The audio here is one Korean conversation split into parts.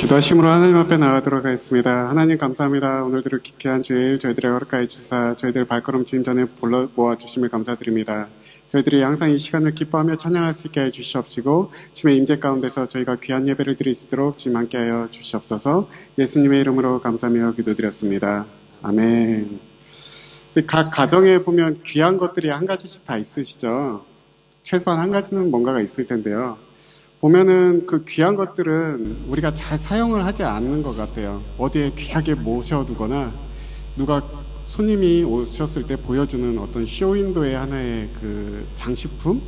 기도하심으로 하나님 앞에 나가도록 하겠습니다. 하나님 감사합니다. 오늘도 기쾌한 주일 저희들의 허락하여 주사 저희들 발걸음 지금 전에 불러 모아주심을 감사드립니다. 저희들이 항상 이 시간을 기뻐하며 찬양할 수 있게 해주시옵시고 주님의 임재 가운데서 저희가 귀한 예배를 드릴 수 있도록 주님 함께 하여 주시옵소서. 예수님의 이름으로 감사하며 기도드렸습니다. 아멘. 각 가정에 보면 귀한 것들이 한 가지씩 다 있으시죠. 최소한 한 가지는 뭔가가 있을 텐데요. 보면은 그 귀한 것들은 우리가 잘 사용을 하지 않는 것 같아요. 어디에 귀하게 모셔두거나 누가 손님이 오셨을 때 보여주는 어떤 쇼윈도의 하나의 그 장식품?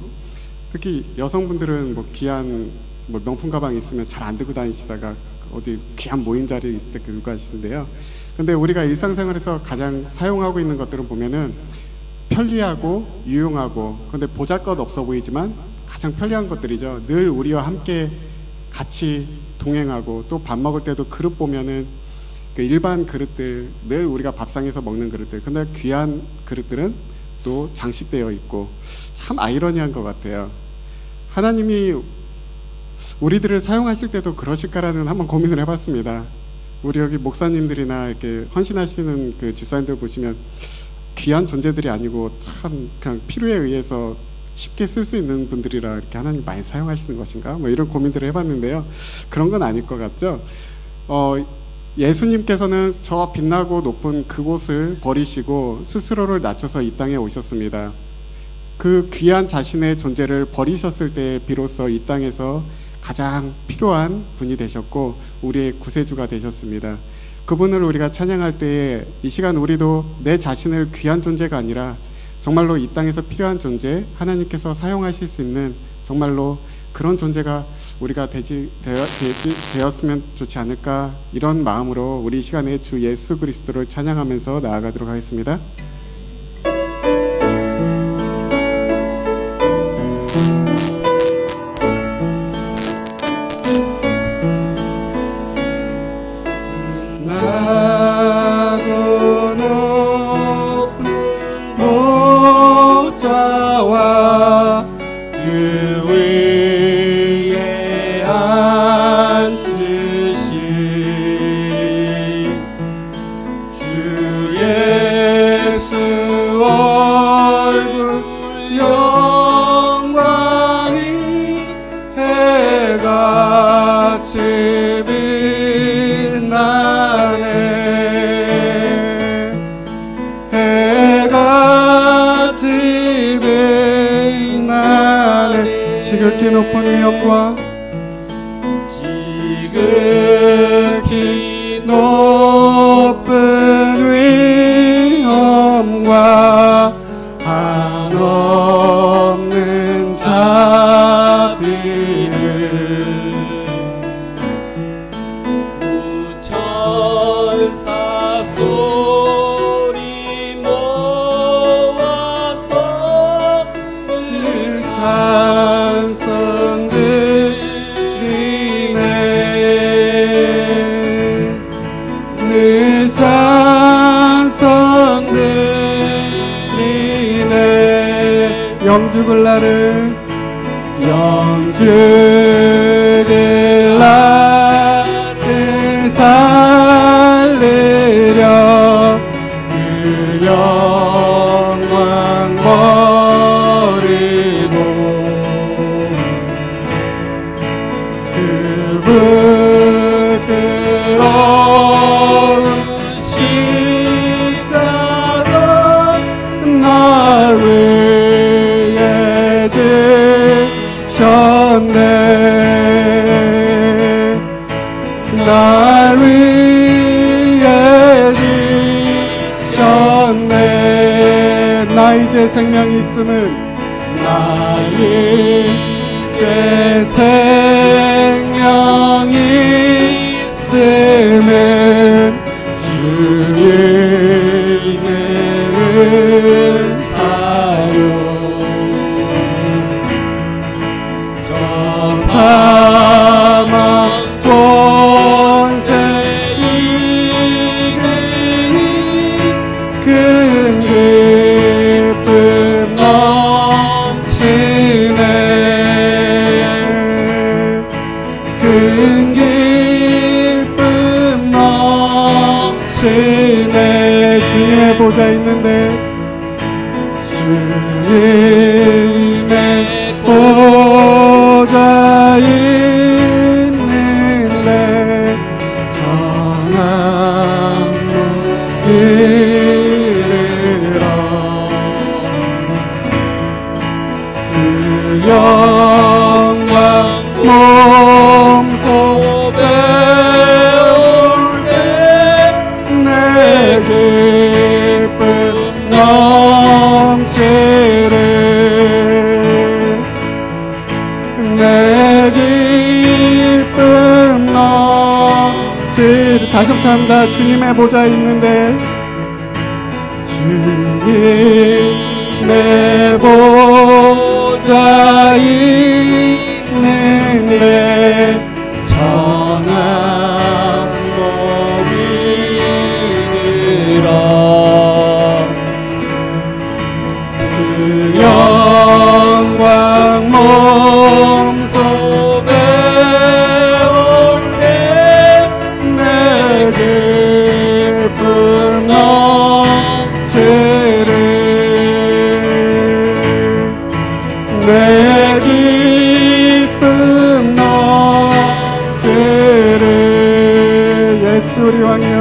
특히 여성분들은 뭐 귀한 뭐 명품 가방 있으면 잘 안 들고 다니시다가 어디 귀한 모임 자리에 있을 때 들고 가시는데요. 근데 우리가 일상생활에서 가장 사용하고 있는 것들은 보면은 편리하고 유용하고 근데 보잘것없어 보이지만 가장 편리한 것들이죠. 늘 우리와 함께 같이 동행하고 또 밥 먹을 때도 그릇 보면은 그 일반 그릇들, 늘 우리가 밥상에서 먹는 그릇들, 근데 귀한 그릇들은 또 장식되어 있고 참 아이러니한 것 같아요. 하나님이 우리들을 사용하실 때도 그러실까라는 한번 고민을 해봤습니다. 우리 여기 목사님들이나 이렇게 헌신하시는 그 집사님들 보시면 귀한 존재들이 아니고 참 그냥 필요에 의해서 쉽게 쓸 수 있는 분들이라 이렇게 하나님 많이 사용하시는 것인가? 뭐 이런 고민들을 해봤는데요. 그런 건 아닐 것 같죠? 예수님께서는 저 빛나고 높은 그곳을 버리시고 스스로를 낮춰서 이 땅에 오셨습니다. 그 귀한 자신의 존재를 버리셨을 때 비로소 이 땅에서 가장 필요한 분이 되셨고 우리의 구세주가 되셨습니다. 그분을 우리가 찬양할 때에 이 시간 우리도 내 자신을 귀한 존재가 아니라 정말로 이 땅에서 필요한 존재, 하나님께서 사용하실 수 있는 정말로 그런 존재가 우리가 되었으면 좋지 않을까, 이런 마음으로 우리 이 시간에 주 예수 그리스도를 찬양하면서 나아가도록 하겠습니다. 지극히 높은 위엄과 지극히 높은 위엄과 한없는 자비를 무천사 소리 모아서 늘 찬송 드리네. 늘 찬송 드리네. 영죽을 나를 살리려 그 영광 버리고 그 부끄러운 십자가 날 위해 지셨네. 날 위해 지셨네. 나 이제 생명이 있음은 나 이제 생명이 있음은 주의 은사요. 저 사망 권세 이기니 큰 기쁨 넘치네. 주님의 보좌 있는데 주님의 보좌 있는데 전함로 이르러 그 영광 몸소 배울 때 내 기쁨 넘치리 내 기쁨 넘치리 다시 한번 합니다. 주님의 보좌 있는데 주님의 보좌 있는데 전함 높이리라 그 영광 몸소 배울 때 내 기쁨 넘치리 내 기쁨 넘치리 예수 우리 왕이여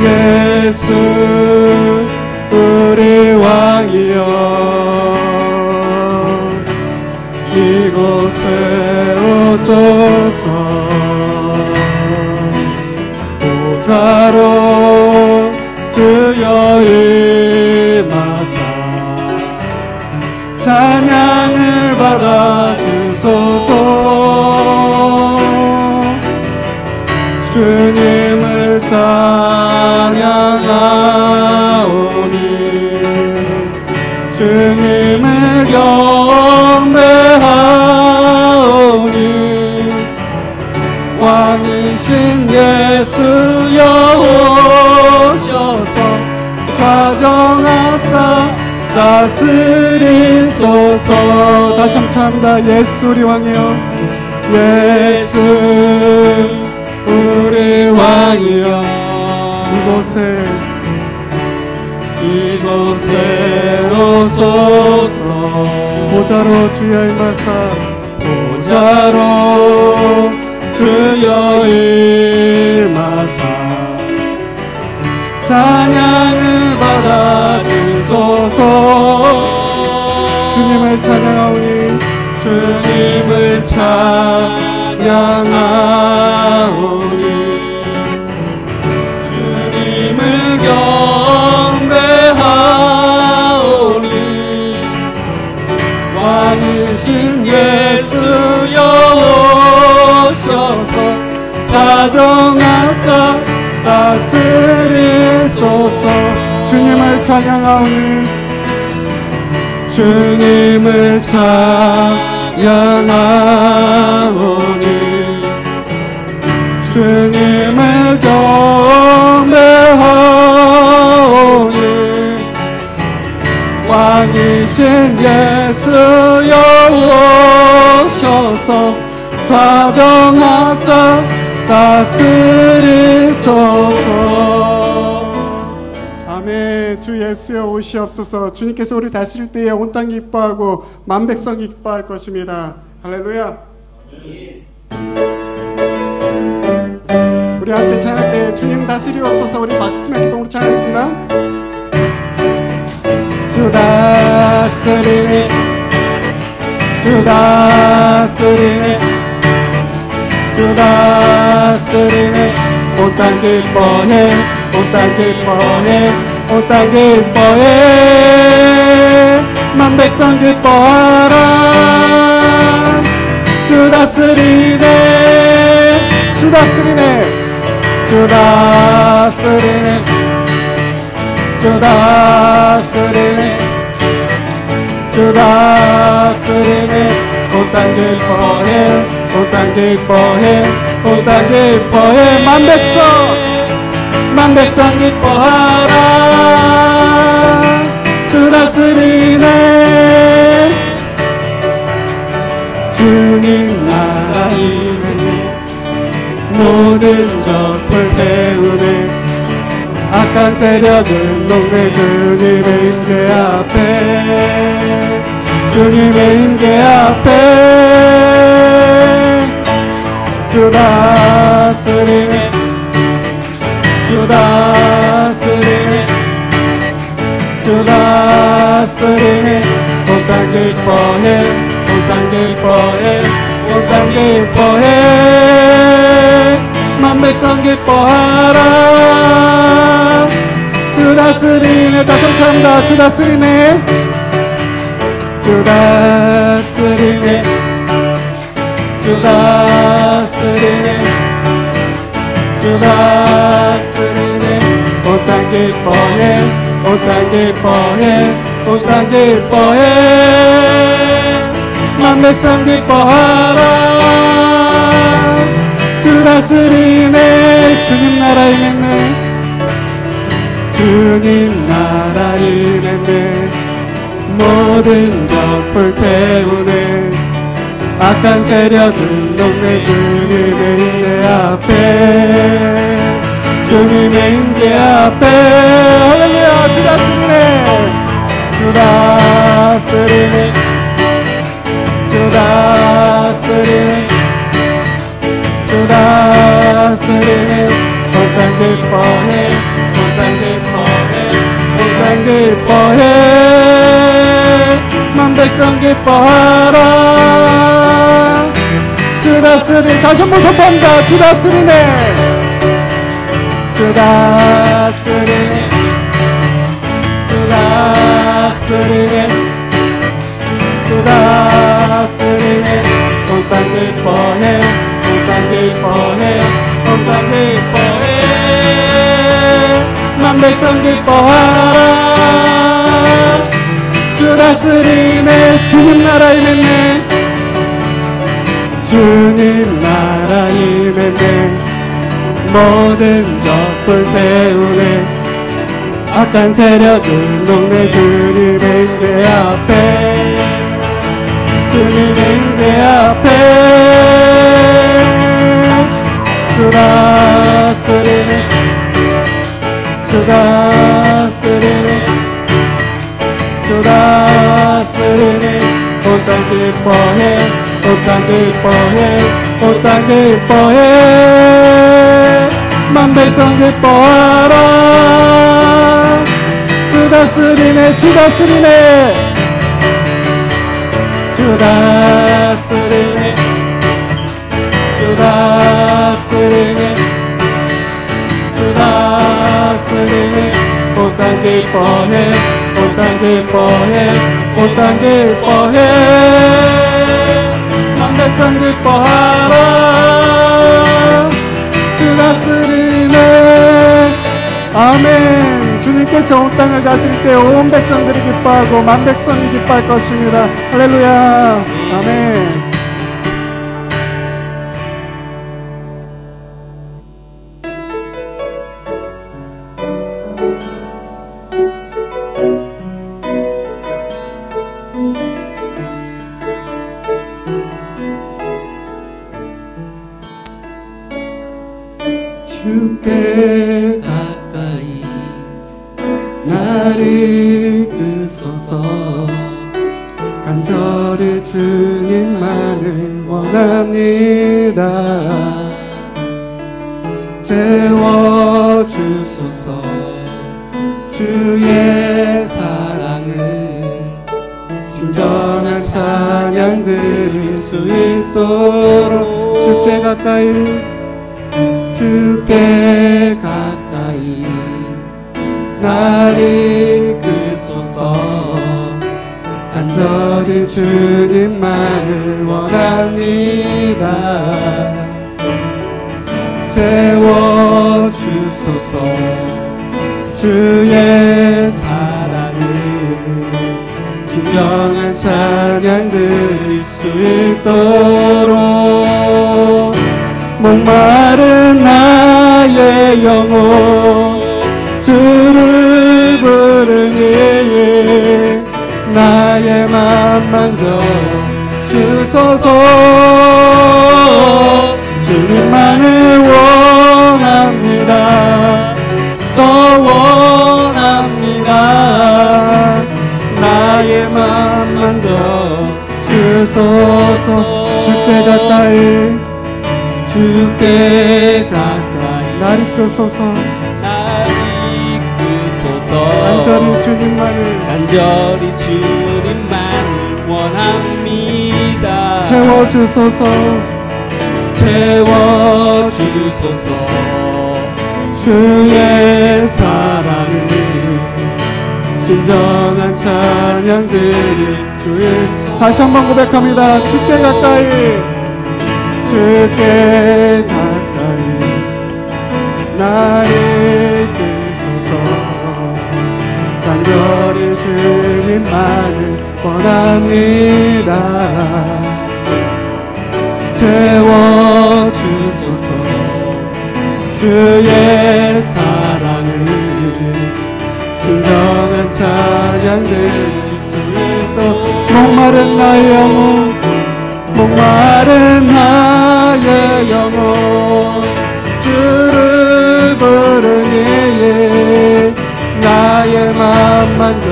예수 우리 왕이여 이곳에 오소서 보좌로 주여 임하사 찬양을 받아주소서 주님을 찬양하오니 주님을 경배하오니 왕이신 예수여 오셔서 좌정하사 다스리소서 다시 한번 합니다. 예수 우리 왕이여 예수 우리 왕이여 이곳에 오소서 보좌로 주여 임하사 보좌로 주여 임하사 찬양을 받아주소서 주님을 찬양하오니 주님을 찬양하오니 주님을 경배하오니 왕이신 예수여 오셔서 자정하사 다스리소서 주님을 찬양하오니 주님을 찬양하오니 주님을 경배하오니 왕이신 예수여 오셔서 좌정하사 다스리소서 아멘. 주 예수여 오시옵소서. 주님께서 우리 다스릴 때에 온 땅이 기뻐하고 만 백성이 기뻐할 것입니다. 할렐루야. 우리 함께 찬양할 때 주님 다스리옵소서 우리 박수치며 기쁨으로 찬양하겠습니다. 주 다스리네 주 다스리네 주 다스리네 온 땅 기뻐해 온 땅 기뻐해 온 땅 기뻐해 만 백성 기뻐하라 주 다스리네 주 다스리네 주 다스리네 주 다스리네 주 다스리네 온 땅 기뻐해 온 땅 기뻐해 온 땅 기뻐해 만 백성 기뻐하라 주 다스리네 주님 나라 임해 모든 적을 태우네 악한 세력은 동네 주님의 임재 앞에 주님의 임재 앞에 주 다스리네 주 다스리네 주 다스리네 온 땅 기뻐해 온 땅 기뻐해 온 땅 기뻐해 만 백성 기뻐하라 주 다스리네 다시 한번 합니다 주 다스리네 주 다스리네 주 다스리네 주 다스리네 온 땅 기뻐해 온 땅 기뻐해 온 땅 기뻐해 만 백성 기뻐하라 주 다스리네 주님 나라 임했네 주님 나라 임했네 모든 적불 태우네 악한 세력은 동네 주님의 임재 앞에 주님의 임재 앞에 할렐루야 주 다스리네 주 다스리네 주 다스리네 주 다스리네 온 땅 기뻐해 온 땅 기뻐해 온 땅 기뻐해 만 백성 기뻐하라 주 다스리네 다시 한번 선포합니다 주 다스리네 주 다스리네 주 다스리네 주 다스리네 온 땅 기뻐해 온 땅 기뻐해 온 땅 기뻐해 만 백성 기뻐하라 주 다스리네 주님 나라 임했네 주님 나라 임했네 모든 적불 태우네 악한 세력은 동네 주님의 임재 앞에 주님의 임재 앞에 주 다스리네 주 다스리네 주 다스리네 온 땅 기뻐해 온 땅 기뻐해 온 땅 기뻐해 만 백성 기뻐하라 주 다스리네 주 다스리네 주 다스리네 주 다스리네 주 다스리네 온 땅 기뻐해 온 땅 기뻐해 온 땅 기뻐해 만 백성 기뻐하라 주 다스리네 아멘 주님께서 온 땅을 다스릴 때 온 백성들이 기뻐하고 만 백성이 기뻐할 것입니다 할렐루야 아멘 주께 가까이 나를 이끄소서 간절히 주님만을 원합니다 채워주소서 주의 사랑을 진정한 찬양 드릴 수 있도록 주께 가까이 주께 가까이 나를 이끄소서 간절히 주님만을 원합니다 채워주소서 주의 사랑을 진정한 찬양 드릴 수 있도록 목마른 나의 영혼 주를 부르니 나의 맘 만져 주소서 주님만을 원합니다 더 원합니다. 나의 맘 만져 주소서. 주께 가까이 주께 가까이 날 이끄소서. 날 이끄소서. 간절히 주님만을 원합니다. 채워주소서. 채워주소서. 주의 사랑을 진정한 찬양 드릴 수에. 다시 한번 고백합니다. 주께 가까이 주께 가까이 날 이끄소서. 간절히 주님만을 원합니다. 채워주소서. 주의 사랑을 진정한 찬양 드릴 수 있도록. 목마른 나의 영혼, 목마른 나의 영혼, 주를 부르니 나의 맘 만져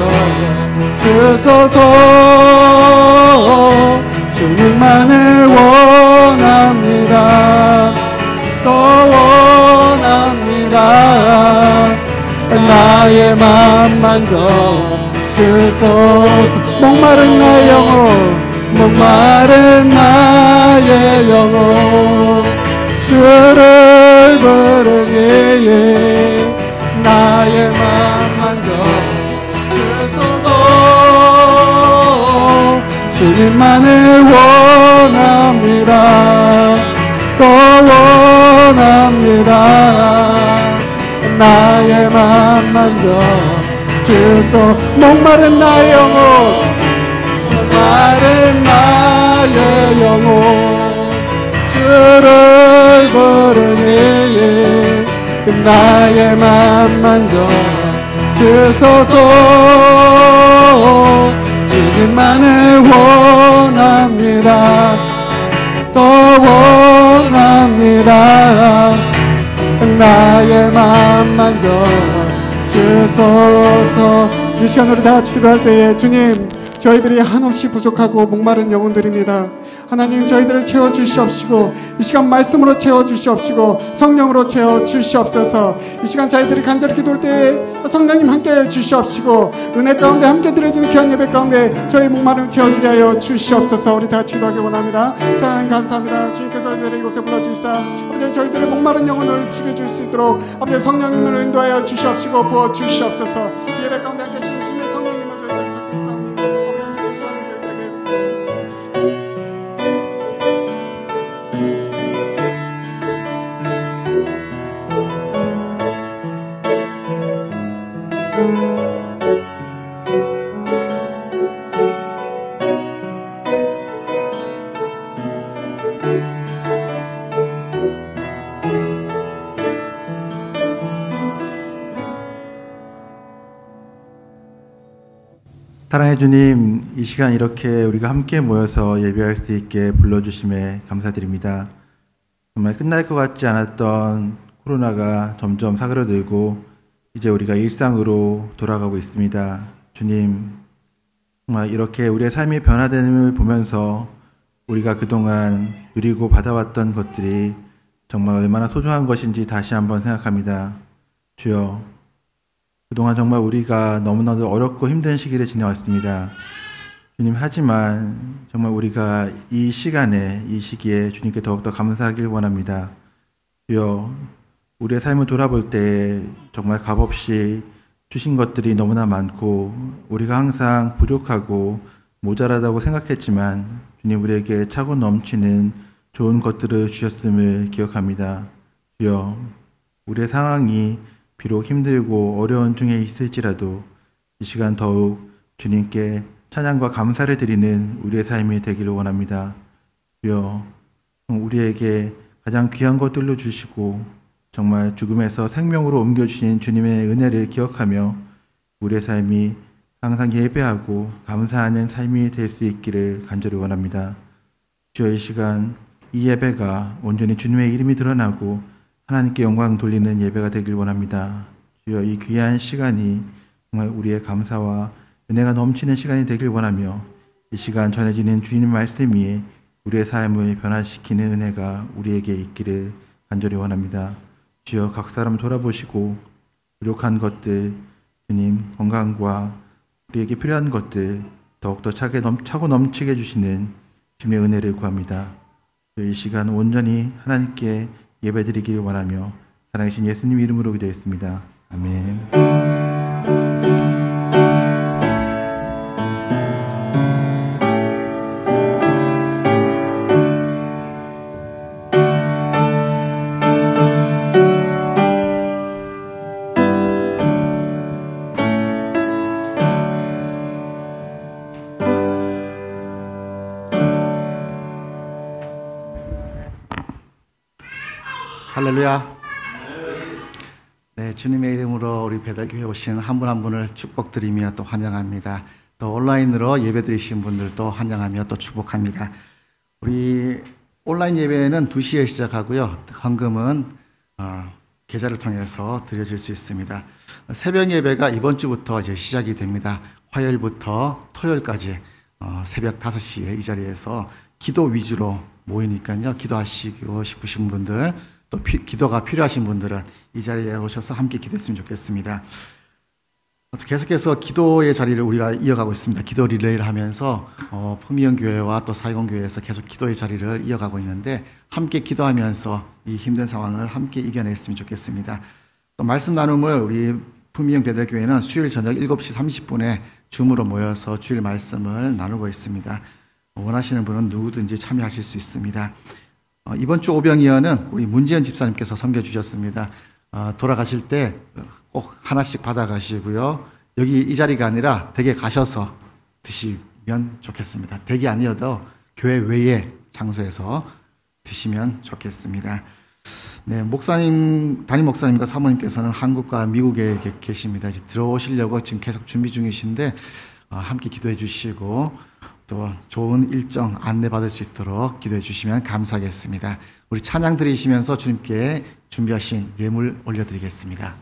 주소서. 주님만을 원합니다. 또 원합니다. 나의 맘 만져 주소서. 목마른 나의 영혼, 목마른 나의 영혼, 주를 부르니 나의 맘 만져 주소서. 주님만을 원합니다. 또 원합니다. 나의 맘 만져 주소. 목마른 나의 영혼, 목마른 나의 영혼, 주를 부르니 나의 맘 만져 주소서. 주님만을 원합니다. 또 원합니다. 나의 맘 만져 주소서. 이 시간 우리 다 같이 기도할 때에 주님, 저희들이 한없이 부족하고 목마른 영혼들입니다. 하나님, 저희들을 채워주시옵시고 이 시간 말씀으로 채워주시옵시고 성령으로 채워주시옵소서. 이 시간 저희들이 간절히 기도할 때에 성령님 함께해 주시옵시고 은혜 가운데 함께 드려지는 귀한 예배 가운데 저희 목마름을 채워주게 하여 주시옵소서. 우리 다 같이 기도하길 원합니다. 하나님 감사합니다. 주님께서 저희들을 이곳에 불러주시사 아버지 저희들의 목마른 영혼을 죽여줄 수 있도록 아버지 성령님을 인도하여 주시옵시고 부어주시옵소서. 이 예배 가운데 함께 하시는 주님의 성령님을 저희들을 찾고 있사오니 아버지 주님 또한 저희들에게 사랑해 주님, 이 시간 이렇게 우리가 함께 모여서 예배할 수 있게 불러주심에 감사드립니다. 정말 끝날 것 같지 않았던 코로나가 점점 사그러들고 이제 우리가 일상으로 돌아가고 있습니다. 주님, 정말 이렇게 우리의 삶이 변화됨을 보면서 우리가 그동안 누리고 받아왔던 것들이 정말 얼마나 소중한 것인지 다시 한번 생각합니다. 주여, 그동안 정말 우리가 너무나도 어렵고 힘든 시기를 지내왔습니다. 주님, 하지만 정말 우리가 이 시간에, 이 시기에 주님께 더욱더 감사하길 원합니다. 주여, 우리의 삶을 돌아볼 때 정말 값없이 주신 것들이 너무나 많고 우리가 항상 부족하고 모자라다고 생각했지만 주님, 우리에게 차고 넘치는 좋은 것들을 주셨음을 기억합니다. 주여, 우리의 상황이 비록 힘들고 어려운 중에 있을지라도 이 시간 더욱 주님께 찬양과 감사를 드리는 우리의 삶이 되기를 원합니다. 주여, 우리에게 가장 귀한 것들로 주시고 정말 죽음에서 생명으로 옮겨주신 주님의 은혜를 기억하며 우리의 삶이 항상 예배하고 감사하는 삶이 될 수 있기를 간절히 원합니다. 주여, 이 시간 이 예배가 온전히 주님의 이름이 드러나고 하나님께 영광 돌리는 예배가 되길 원합니다. 주여 이 귀한 시간이 정말 우리의 감사와 은혜가 넘치는 시간이 되길 원하며 이 시간 전해지는 주님의 말씀 위에 우리의 삶을 변화시키는 은혜가 우리에게 있기를 간절히 원합니다. 주여 각 사람 돌아보시고 부족한 것들, 주님 건강과 우리에게 필요한 것들 더욱더 차고 넘치게 해주시는 주님의 은혜를 구합니다. 이 시간 온전히 하나님께 예배드리길 원하며 사랑하신 예수님 이름으로 기도했습니다. 아멘. 할렐루야. 네, 주님의 이름으로 우리 배달교회 오신 한 분 한 분을 축복드리며 또 환영합니다. 또 온라인으로 예배드리신 분들도 환영하며 또 축복합니다. 우리 온라인 예배는 2시에 시작하고요. 헌금은 계좌를 통해서 드려질 수 있습니다. 새벽 예배가 이번 주부터 이제 시작이 됩니다. 화요일부터 토요일까지 새벽 5시에 이 자리에서 기도 위주로 모이니까요. 기도하시고 싶으신 분들 또 기도가 필요하신 분들은 이 자리에 오셔서 함께 기도했으면 좋겠습니다. 계속해서 기도의 자리를 우리가 이어가고 있습니다. 기도 리레이를 하면서 품위영 교회와 또 사이공 교회에서 계속 기도의 자리를 이어가고 있는데 함께 기도하면서 이 힘든 상황을 함께 이겨냈으면 좋겠습니다. 또 말씀 나눔을 우리 품위영 배달교회는 수요일 저녁 7시 30분에 줌으로 모여서 주일 말씀을 나누고 있습니다. 원하시는 분은 누구든지 참여하실 수 있습니다. 이번 주 오병이어는 우리 문지연 집사님께서 섬겨주셨습니다. 돌아가실 때 꼭 하나씩 받아가시고요. 여기 이 자리가 아니라 댁에 가셔서 드시면 좋겠습니다. 댁이 아니어도 교회 외의 장소에서 드시면 좋겠습니다. 네, 목사님, 담임 목사님과 사모님께서는 한국과 미국에 계십니다. 이제 들어오시려고 지금 계속 준비 중이신데 함께 기도해 주시고 또 좋은 일정 안내받을 수 있도록 기도해 주시면 감사하겠습니다. 우리 찬양 드리시면서 주님께 준비하신 예물 올려드리겠습니다.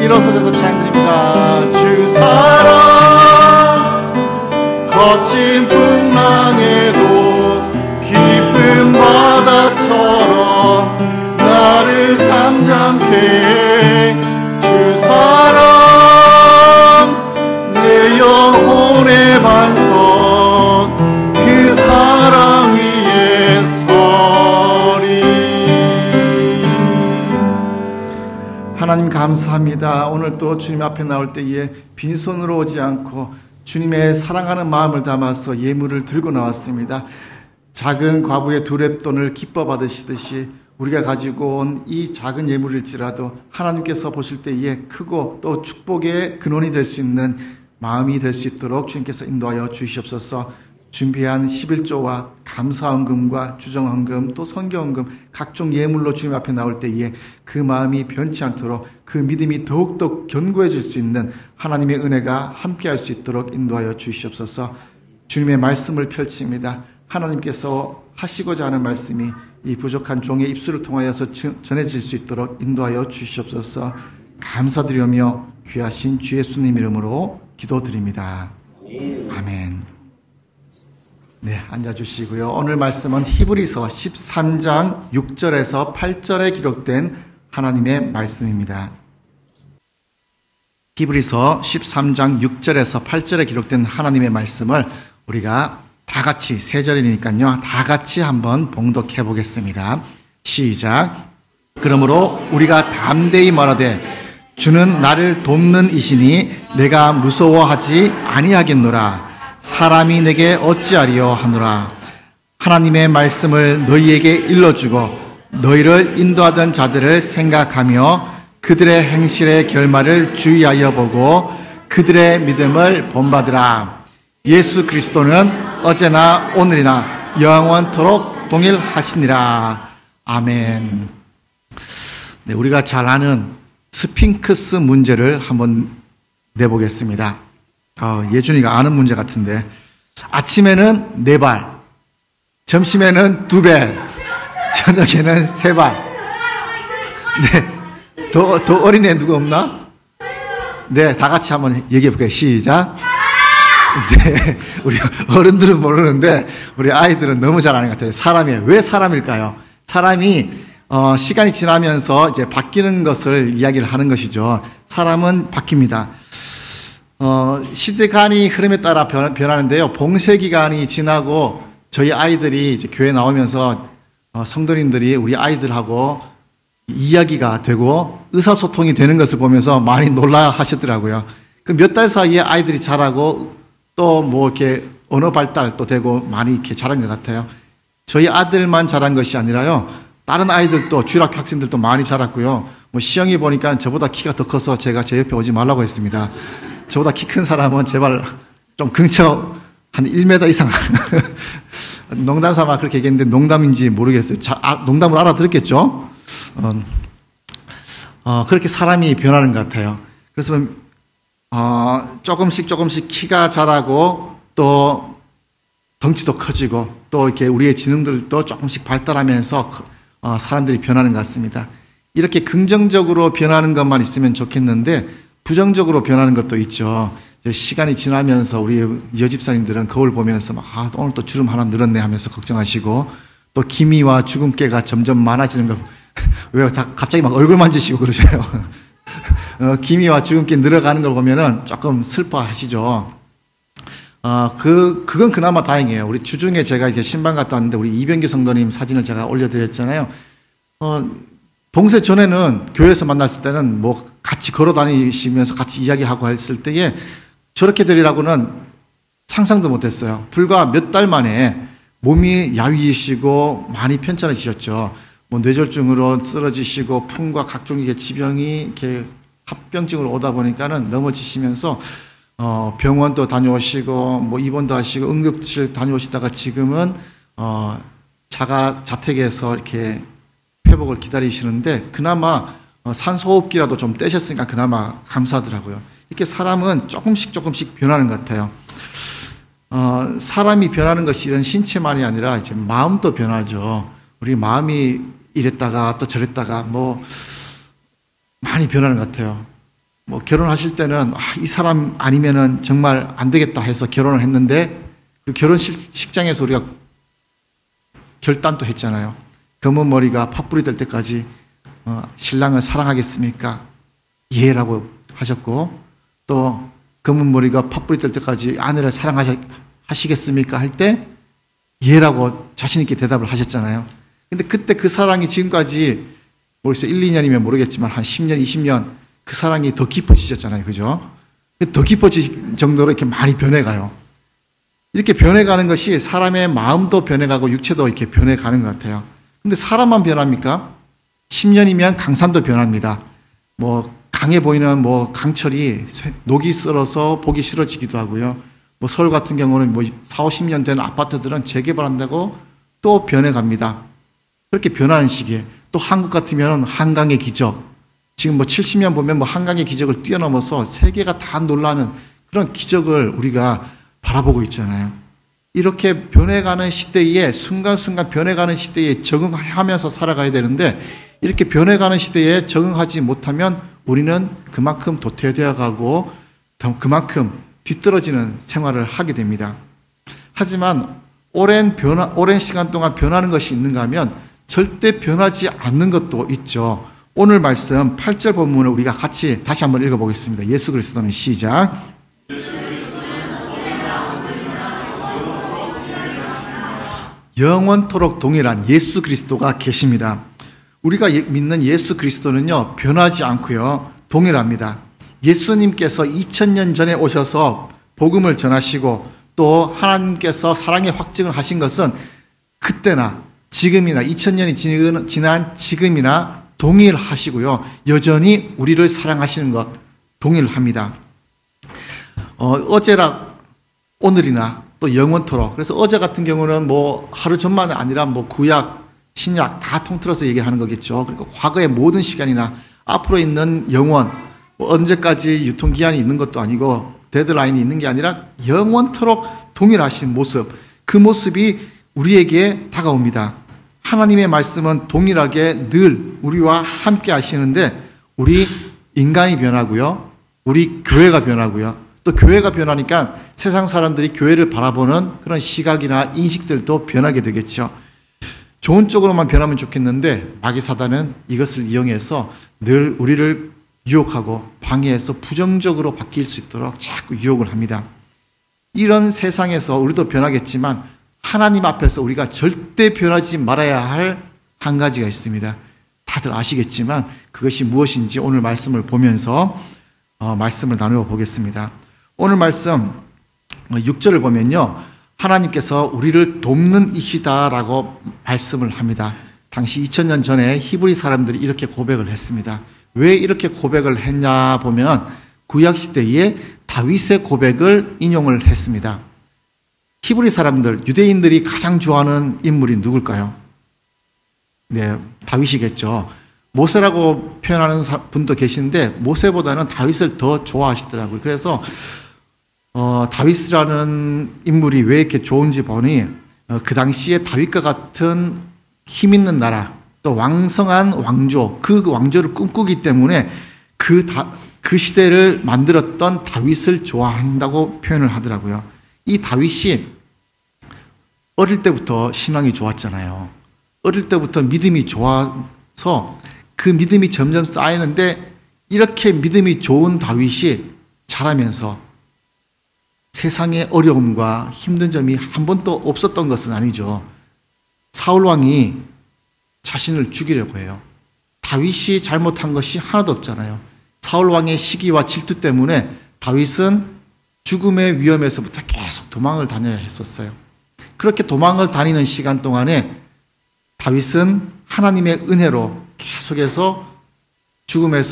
일어서셔서 찬양드립니다. 주 사랑 거친 풍랑에도 깊은 바다처럼 나를 잠잠케 해. 주 사랑 내 영혼의 반석 그 사랑 위에 서리. 하나님 감사합니다. 오늘 또 주님 앞에 나올 때에 빈손으로 오지 않고 주님의 사랑하는 마음을 담아서 예물을 들고 나왔습니다. 작은 과부의 두렙돈을 기뻐 받으시듯이 우리가 가지고 온 이 작은 예물일지라도 하나님께서 보실 때에 크고 또 축복의 근원이 될 수 있는 마음이 될 수 있도록 주님께서 인도하여 주시옵소서. 준비한 11조와 감사헌금과 주정헌금 또 선교헌금 각종 예물로 주님 앞에 나올 때에 그 마음이 변치 않도록 그 믿음이 더욱더 견고해질 수 있는 하나님의 은혜가 함께할 수 있도록 인도하여 주시옵소서. 주님의 말씀을 펼칩니다. 하나님께서 하시고자 하는 말씀이 이 부족한 종의 입술을 통하여서 전해질 수 있도록 인도하여 주시옵소서. 감사드리며 귀하신 주 예수님 이름으로 기도드립니다. 아멘. 네, 앉아주시고요. 오늘 말씀은 히브리서 13장 6절에서 8절에 기록된 하나님의 말씀입니다. 히브리서 13장 6절에서 8절에 기록된 하나님의 말씀을 우리가 다 같이, 세 절이니까요, 다 같이 한번 봉독해 보겠습니다. 시작. 그러므로 우리가 담대히 말하되 주는 나를 돕는 이시니 내가 무서워하지 아니하겠노라. 사람이 내게 어찌하리요 하노라. 하나님의 말씀을 너희에게 일러주고 너희를 인도하던 자들을 생각하며 그들의 행실의 결말을 주의하여 보고 그들의 믿음을 본받으라. 예수 그리스도는 어제나 오늘이나 영원토록 동일하시니라. 아멘. 네, 우리가 잘 아는 스핑크스 문제를 한번 내보겠습니다. 예준이가 아는 문제 같은데, 아침에는 4발, 점심에는 2발, 저녁에는 3발. 네, 더 어린애 누구 없나? 네, 다 같이 한번 얘기해 볼게요. 시작. 네, 우리 어른들은 모르는데 우리 아이들은 너무 잘 아는 것 같아요. 사람이 왜 사람일까요? 사람이 시간이 지나면서 이제 바뀌는 것을 이야기를 하는 것이죠. 사람은 바뀝니다. 시대간이 흐름에 따라 변하는데요. 봉쇄 기간이 지나고 저희 아이들이 이제 교회 나오면서 성도님들이 우리 아이들하고 이야기가 되고 의사소통이 되는 것을 보면서 많이 놀라 하시더라고요. 그 몇 달 사이에 아이들이 자라고 또 뭐 이렇게 언어 발달도 되고 많이 이렇게 자란 것 같아요. 저희 아들만 자란 것이 아니라요. 다른 아이들도 주일학교 학생들도 많이 자랐고요. 뭐 시영이 보니까 저보다 키가 더 커서 제가 제 옆에 오지 말라고 했습니다. 저보다 키 큰 사람은 제발 좀 근처 한 1m 이상. 농담 삼아 그렇게 얘기했는데 농담인지 모르겠어요. 농담을 알아들었겠죠? 그렇게 사람이 변하는 것 같아요. 그래서 조금씩 키가 자라고 또 덩치도 커지고 또 이렇게 우리의 지능들도 조금씩 발달하면서 사람들이 변하는 것 같습니다. 이렇게 긍정적으로 변하는 것만 있으면 좋겠는데 부정적으로 변하는 것도 있죠. 시간이 지나면서 우리 여집사님들은 거울 보면서 오늘 또 주름 하나 늘었네 하면서 걱정하시고 또 기미와 주근깨가 점점 많아지는 걸 왜 갑자기 막 얼굴 만지시고 그러셔요. 기미와 주근깨 늘어가는 걸 보면은 조금 슬퍼하시죠. 그건 그나마 다행이에요. 우리 주중에 제가 이제 신방 갔다 왔는데 우리 이병규 성도님 사진을 제가 올려드렸잖아요. 봉쇄 전에는 교회에서 만났을 때는 뭐 같이 걸어 다니시면서 같이 이야기하고 했을 때에 저렇게 되리라고는 상상도 못했어요. 불과 몇 달 만에 몸이 야위이시고 많이 편찮으셨죠. 뭐 뇌졸중으로 쓰러지시고 풍과 각종 지병이 이렇게 합병증으로 오다 보니까는 넘어지시면서 병원도 다녀오시고 뭐 입원도 하시고 응급실 다녀오시다가 지금은 자택에서 이렇게 회복을 기다리시는데 그나마 산소호흡기라도 좀 떼셨으니까 그나마 감사하더라고요. 이렇게 사람은 조금씩 변하는 것 같아요. 사람이 변하는 것이 이런 신체만이 아니라 이제 마음도 변하죠. 우리 마음이 이랬다가 또 저랬다가 뭐 많이 변하는 것 같아요. 뭐 결혼하실 때는 이 사람 아니면은 정말 안 되겠다 해서 결혼을 했는데 그 결혼식장에서 우리가 결단도 했잖아요. 검은 머리가 팥불이 될 때까지 신랑을 사랑하겠습니까? 예라고 하셨고 또 검은 머리가 팥불이 될 때까지 아내를 사랑하시겠습니까? 할 때 예라고 자신 있게 대답을 하셨잖아요. 근데 그때 그 사랑이 지금까지 모르겠어요. 1, 2년이면 모르겠지만 한 10년, 20년 그 사랑이 더 깊어지셨잖아요. 그죠? 더 깊어질 정도로 이렇게 많이 변해가요. 이렇게 변해가는 것이 사람의 마음도 변해가고 육체도 이렇게 변해가는 것 같아요. 근데 사람만 변합니까? 10년이면 강산도 변합니다. 뭐 강해 보이는 뭐 강철이 녹이 쓸어서 보기 싫어지기도 하고요. 뭐 서울 같은 경우는 뭐 4, 50년 된 아파트들은 재개발한다고 또 변해갑니다. 그렇게 변하는 시기에 또 한국 같으면 한강의 기적. 지금 뭐 70년 보면 뭐 한강의 기적을 뛰어넘어서 세계가 다 놀라는 그런 기적을 우리가 바라보고 있잖아요. 이렇게 변해가는 시대에 순간순간 변해가는 시대에 적응하면서 살아가야 되는데 이렇게 변해가는 시대에 적응하지 못하면 우리는 그만큼 도태되어 가고 그만큼 뒤떨어지는 생활을 하게 됩니다. 하지만 오랜 시간 동안 변하는 것이 있는가 하면 절대 변하지 않는 것도 있죠. 오늘 말씀 8절 본문을 우리가 같이 다시 한번 읽어보겠습니다. 예수 그리스도는 시작. 영원토록 동일한 예수 그리스도가 계십니다. 우리가 믿는 예수 그리스도는요, 변하지 않고요, 동일합니다. 예수님께서 2000년 전에 오셔서 복음을 전하시고 또 하나님께서 사랑의 확증을 하신 것은 그때나 지금이나 2000년이 지난 지금이나 동일하시고요. 여전히 우리를 사랑하시는 것 동일합니다. 어제나 오늘이나 또 영원토록. 그래서 어제 같은 경우는 뭐 하루 전만이 아니라 뭐 구약, 신약 다 통틀어서 얘기하는 거겠죠. 그러니까 과거의 모든 시간이나 앞으로 있는 영원, 뭐 언제까지 유통기한이 있는 것도 아니고 데드라인이 있는 게 아니라 영원토록 동일하신 모습, 그 모습이 우리에게 다가옵니다. 하나님의 말씀은 동일하게 늘 우리와 함께 하시는데 우리 인간이 변하고요, 우리 교회가 변하고요, 또 교회가 변하니까 세상 사람들이 교회를 바라보는 그런 시각이나 인식들도 변하게 되겠죠. 좋은 쪽으로만 변하면 좋겠는데 마귀 사단은 이것을 이용해서 늘 우리를 유혹하고 방해해서 부정적으로 바뀔 수 있도록 자꾸 유혹을 합니다. 이런 세상에서 우리도 변하겠지만 하나님 앞에서 우리가 절대 변하지 말아야 할 한 가지가 있습니다. 다들 아시겠지만 그것이 무엇인지 오늘 말씀을 보면서 말씀을 나누어 보겠습니다. 오늘 말씀 6절을 보면요, 하나님께서 우리를 돕는 이시다라고 말씀을 합니다. 당시 2000년 전에 히브리 사람들이 이렇게 고백을 했습니다. 왜 이렇게 고백을 했냐 보면 구약시대에 다윗의 고백을 인용을 했습니다. 히브리 사람들, 유대인들이 가장 좋아하는 인물이 누굴까요? 네, 다윗이겠죠. 모세라고 표현하는 분도 계시는데 모세보다는 다윗을 더 좋아하시더라고요. 그래서 다윗이라는 인물이 왜 이렇게 좋은지 보니 그 당시에 다윗과 같은 힘 있는 나라, 또 왕성한 왕조, 그 왕조를 꿈꾸기 때문에 그 시대를 만들었던 다윗을 좋아한다고 표현을 하더라고요. 이 다윗이 어릴 때부터 신앙이 좋았잖아요. 어릴 때부터 믿음이 좋아서 그 믿음이 점점 쌓이는데 이렇게 믿음이 좋은 다윗이 자라면서 세상의 어려움과 힘든 점이 한 번도 없었던 것은 아니죠. 사울 왕이 자신을 죽이려고 해요. 다윗이 잘못한 것이 하나도 없잖아요. 사울 왕의 시기와 질투 때문에 다윗은 죽음의 위험에서부터 계속 도망을 다녀야 했었어요. 그렇게 도망을 다니는 시간 동안에 다윗은 하나님의 은혜로 계속해서 죽음의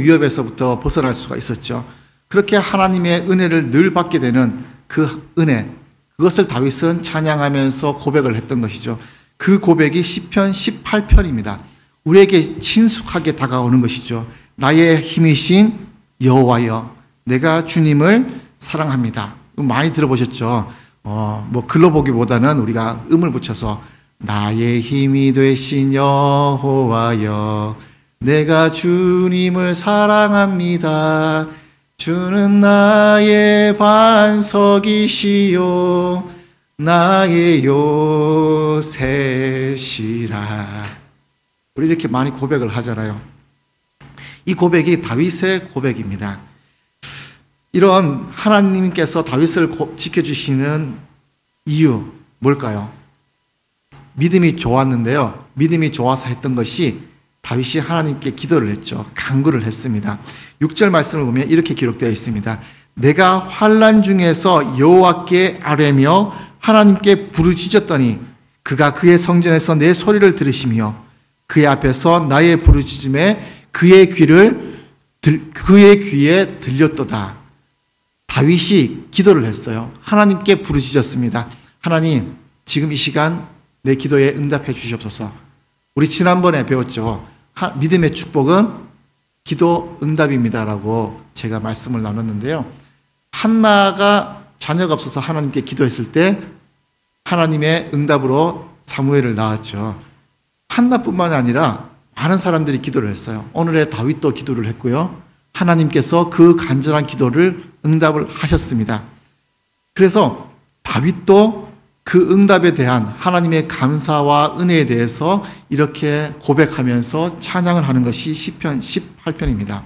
위협에서부터 벗어날 수가 있었죠. 그렇게 하나님의 은혜를 늘 받게 되는 그 은혜, 그것을 다윗은 찬양하면서 고백을 했던 것이죠. 그 고백이 시편 18편입니다. 우리에게 친숙하게 다가오는 것이죠. 나의 힘이신 여호와여, 내가 주님을 사랑합니다. 많이 들어보셨죠? 뭐 글로 보기보다는 우리가 음을 붙여서 나의 힘이 되신 여호와여, 내가 주님을 사랑합니다. 주는 나의 반석이시요 나의 요새시라. 우리 이렇게 많이 고백을 하잖아요. 이 고백이 다윗의 고백입니다. 이런 하나님께서 다윗을 지켜주시는 이유 뭘까요? 믿음이 좋았는데요. 믿음이 좋아서 했던 것이 다윗이 하나님께 기도를 했죠. 간구를 했습니다. 6절 말씀을 보면 이렇게 기록되어 있습니다. 내가 환난 중에서 여호와께 아뢰며 하나님께 부르짖었더니 그가 그의 성전에서 내 소리를 들으시며 그의 앞에서 나의 부르짖음에 그의 귀에 들렸도다. 다윗이 기도를 했어요. 하나님께 부르짖었습니다. 하나님, 지금 이 시간 내 기도에 응답해 주시옵소서. 우리 지난번에 배웠죠. 믿음의 축복은 기도 응답입니다라고 제가 말씀을 나눴는데요. 한나가 자녀가 없어서 하나님께 기도했을 때 하나님의 응답으로 사무엘을 낳았죠. 한나뿐만 아니라 많은 사람들이 기도를 했어요. 오늘의 다윗도 기도를 했고요. 하나님께서 그 간절한 기도를 응답을 하셨습니다. 그래서 다윗도 그 응답에 대한 하나님의 감사와 은혜에 대해서 이렇게 고백하면서 찬양을 하는 것이 시편 18편입니다.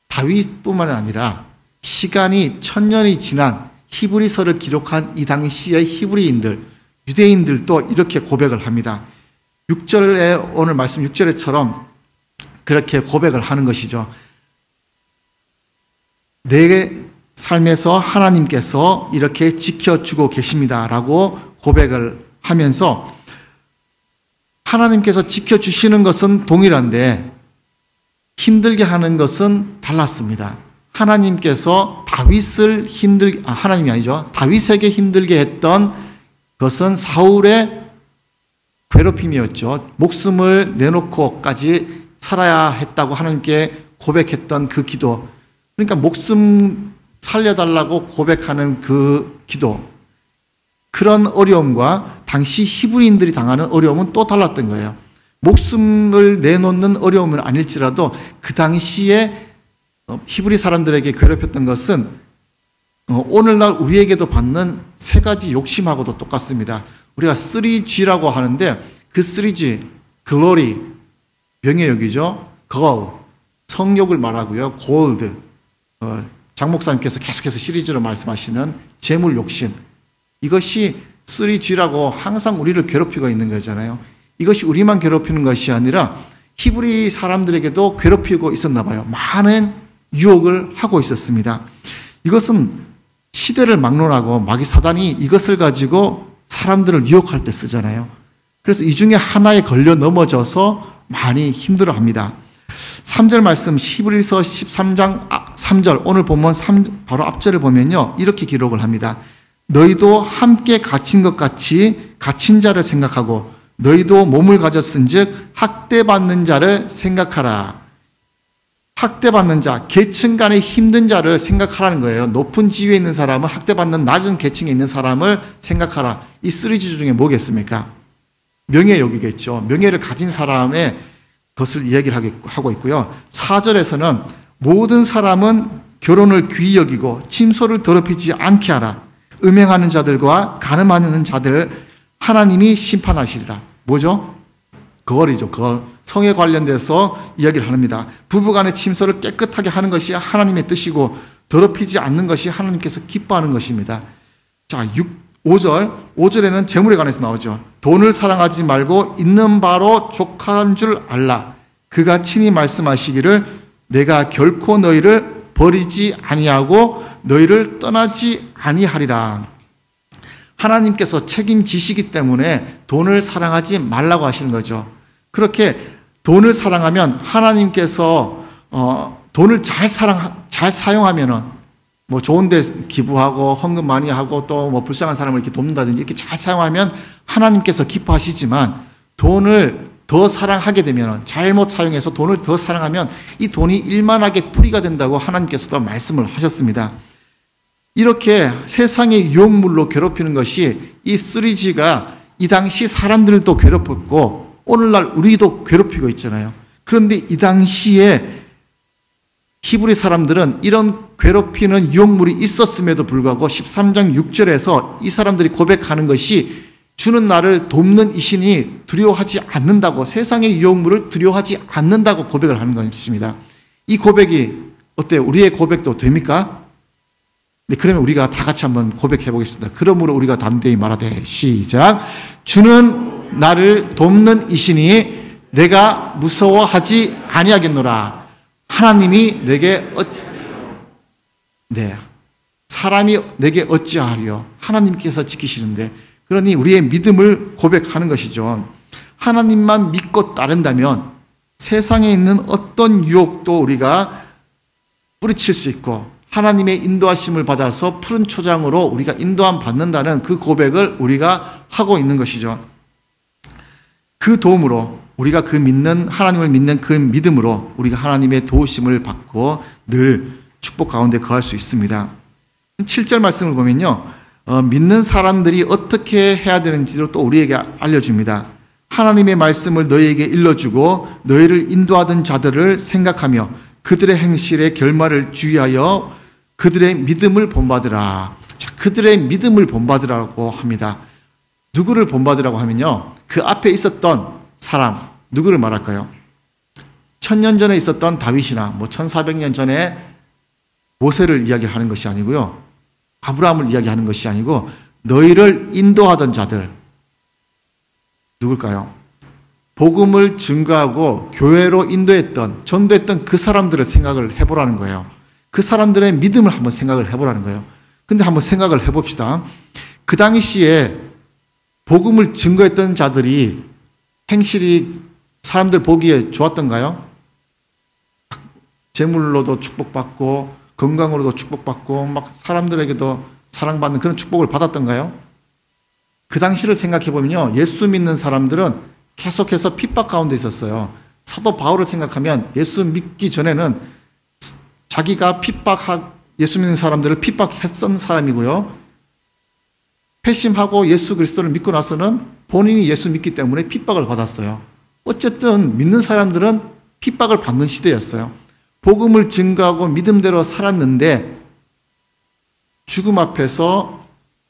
다윗뿐만 아니라 시간이 1000년이 지난 히브리서를 기록한 이 당시의 히브리인들, 유대인들도 이렇게 고백을 합니다. 6절에 오늘 말씀 6절에처럼 그렇게 고백을 하는 것이죠. 내 삶에서 하나님께서 이렇게 지켜주고 계십니다라고 고백을 하면서 하나님께서 지켜주시는 것은 동일한데 힘들게 하는 것은 달랐습니다. 하나님께서 하나님이 아니죠. 다윗에게 힘들게 했던 것은 사울의 괴롭힘이었죠. 목숨을 내놓고까지 살아야 했다고 하나님께 고백했던 그 기도. 그러니까 목숨 살려달라고 고백하는 그 기도. 그런 어려움과 당시 히브리인들이 당하는 어려움은 또 달랐던 거예요. 목숨을 내놓는 어려움은 아닐지라도 그 당시에 히브리 사람들에게 괴롭혔던 것은 오늘날 우리에게도 받는 세 가지 욕심하고도 똑같습니다. 우리가 3G라고 하는데 그 3G, glory, 명예욕이죠. gold, 성욕을 말하고요. gold, 장 목사님께서 계속해서 시리즈로 말씀하시는 재물 욕심. 이것이 3G라고 항상 우리를 괴롭히고 있는 거잖아요. 이것이 우리만 괴롭히는 것이 아니라 히브리 사람들에게도 괴롭히고 있었나 봐요. 많은 유혹을 하고 있었습니다. 이것은 시대를 막론하고 마귀 사단이 이것을 가지고 사람들을 유혹할 때 쓰잖아요. 그래서 이 중에 하나에 걸려 넘어져서 많이 힘들어합니다. 3절 말씀 히브리서 13장 3절 오늘 본문 바로 앞절을 보면요. 이렇게 기록을 합니다. 너희도 함께 갇힌 것 같이 갇힌 자를 생각하고 너희도 몸을 가졌은즉 학대받는 자를 생각하라. 학대받는 자, 계층 간의 힘든 자를 생각하라는 거예요. 높은 지위에 있는 사람은 학대받는 낮은 계층에 있는 사람을 생각하라. 이 3G 중에 뭐겠습니까? 명예욕이겠죠. 명예를 가진 사람의 것을 이야기를 하고 있고요. 4절에서는 모든 사람은 결혼을 귀히 여기고 침소를 더럽히지 않게 하라. 음행하는 자들과 간음하는 자들을 하나님이 심판하시리라. 뭐죠? 거울이죠. 거울. 성에 관련돼서 이야기를 합니다. 부부간의 침소를 깨끗하게 하는 것이 하나님의 뜻이고 더럽히지 않는 것이 하나님께서 기뻐하는 것입니다. 자, 5절에는 재물에 관해서 나오죠. 돈을 사랑하지 말고 있는 바로 족한 줄 알라. 그가 친히 말씀하시기를 내가 결코 너희를 버리지 아니하고 너희를 떠나지 아니하리라. 하나님께서 책임지시기 때문에 돈을 사랑하지 말라고 하시는 거죠. 그렇게 돈을 사랑하면 하나님께서 돈을 잘 사용하면은 뭐 좋은 데 기부하고 헌금 많이 하고 또 뭐 불쌍한 사람을 이렇게 돕는다든지 이렇게 잘 사용하면 하나님께서 기뻐하시지만 돈을 더 사랑하게 되면 잘못 사용해서 돈을 더 사랑하면 이 돈이 일만하게 뿌리가 된다고 하나님께서도 말씀을 하셨습니다. 이렇게 세상의 유혹물로 괴롭히는 것이 이 3G가 이 당시 사람들도 괴롭혔고 오늘날 우리도 괴롭히고 있잖아요. 그런데 이 당시에 히브리 사람들은 이런 괴롭히는 유혹물이 있었음에도 불구하고 13장 6절에서 이 사람들이 고백하는 것이 주는 나를 돕는 이 신이 두려워하지 않는다고, 세상의 유혹물을 두려워하지 않는다고 고백을 하는 것입니다. 이 고백이 어때요? 우리의 고백도 됩니까? 네, 그러면 우리가 다 같이 한번 고백해 보겠습니다. 그러므로 우리가 담대히 말하되 시작. 주는 나를 돕는 이 신이 내가 무서워하지 아니하겠노라. 하나님이 내게 사람이 내게 어찌하리요? 하나님께서 지키시는데, 그러니 우리의 믿음을 고백하는 것이죠. 하나님만 믿고 따른다면 세상에 있는 어떤 유혹도 우리가 뿌리칠 수 있고 하나님의 인도하심을 받아서 푸른 초장으로 우리가 인도함 받는다는 그 고백을 우리가 하고 있는 것이죠. 그 도움으로 우리가 그 믿는 하나님을 믿는 그 믿음으로 우리가 하나님의 도우심을 받고 늘 축복 가운데 거할 수 있습니다. 7절 말씀을 보면요. 믿는 사람들이 어떻게 해야 되는지를 또 우리에게 알려줍니다. 하나님의 말씀을 너희에게 일러주고 너희를 인도하던 자들을 생각하며 그들의 행실의 결말을 주의하여 그들의 믿음을 본받으라. 자, 그들의 믿음을 본받으라고 합니다. 누구를 본받으라고 하면요, 그 앞에 있었던 사람, 누구를 말할까요? 1000년 전에 있었던 다윗이나 1400년 전에 모세를 이야기하는 것이 아니고요, 아브라함을 이야기하는 것이 아니고 너희를 인도하던 자들, 누굴까요? 복음을 증거하고 교회로 인도했던, 전도했던 그 사람들을 생각을 해보라는 거예요. 그 사람들의 믿음을 한번 생각을 해보라는 거예요. 근데 한번 생각을 해봅시다. 그 당시에 복음을 증거했던 자들이 행실이 사람들 보기에 좋았던가요? 재물로도 축복받고 건강으로도 축복받고 막 사람들에게도 사랑받는 그런 축복을 받았던가요? 그 당시를 생각해보면요, 예수 믿는 사람들은 계속해서 핍박 가운데 있었어요. 사도 바울을 생각하면 예수 믿기 전에는 자기가 예수 믿는 사람들을 핍박했던 사람이고요, 회심하고 예수 그리스도를 믿고 나서는 본인이 예수 믿기 때문에 핍박을 받았어요. 어쨌든 믿는 사람들은 핍박을 받는 시대였어요. 복음을 증거하고 믿음대로 살았는데 죽음 앞에서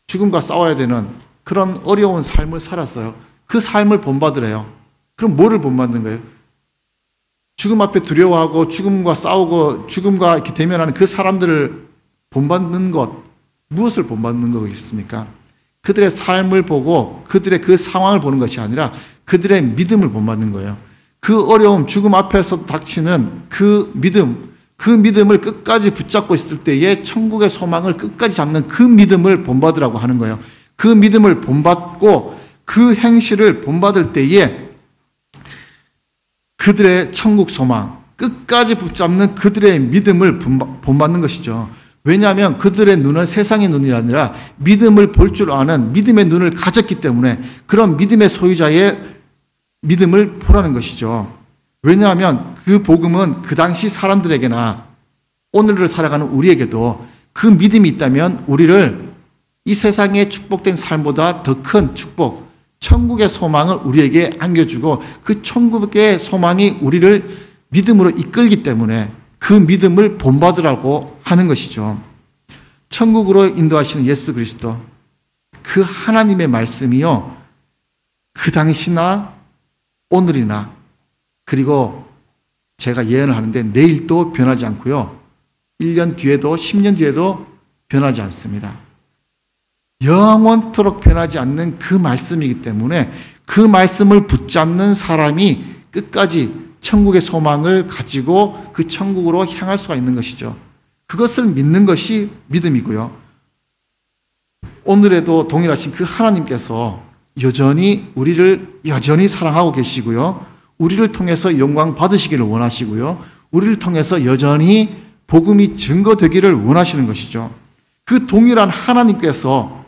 죽음과 싸워야 되는 그런 어려운 삶을 살았어요. 그 삶을 본받으래요. 그럼 뭐를 본받는 거예요? 죽음 앞에 두려워하고 죽음과 싸우고 죽음과 이렇게 대면하는 그 사람들을 본받는 것, 무엇을 본받는 것이겠습니까? 그들의 삶을 보고 그들의 그 상황을 보는 것이 아니라 그들의 믿음을 본받는 거예요. 그 어려움, 죽음 앞에서 닥치는 그 믿음을 끝까지 붙잡고 있을 때에 천국의 소망을 끝까지 잡는 그 믿음을 본받으라고 하는 거예요. 그 믿음을 본받고 그 행실을 본받을 때에 그들의 천국 소망, 끝까지 붙잡는 그들의 믿음을 본받는 것이죠. 왜냐하면 그들의 눈은 세상의 눈이 아니라 믿음을 볼 줄 아는 믿음의 눈을 가졌기 때문에 그런 믿음의 소유자의 믿음을 보라는 것이죠. 왜냐하면 그 복음은 그 당시 사람들에게나 오늘을 살아가는 우리에게도 그 믿음이 있다면 우리를 이 세상의 축복된 삶보다 더 큰 축복, 천국의 소망을 우리에게 안겨주고 그 천국의 소망이 우리를 믿음으로 이끌기 때문에 그 믿음을 본받으라고 하는 것이죠. 천국으로 인도하시는 예수 그리스도, 그 하나님의 말씀이요, 그 당시나 오늘이나 그리고 제가 예언을 하는데 내일도 변하지 않고요, 1년 뒤에도 10년 뒤에도 변하지 않습니다. 영원토록 변하지 않는 그 말씀이기 때문에 그 말씀을 붙잡는 사람이 끝까지 천국의 소망을 가지고 그 천국으로 향할 수가 있는 것이죠. 그것을 믿는 것이 믿음이고요. 오늘에도 동일하신 그 하나님께서 우리를 여전히 사랑하고 계시고요, 우리를 통해서 영광 받으시기를 원하시고요, 우리를 통해서 여전히 복음이 증거되기를 원하시는 것이죠. 그 동일한 하나님께서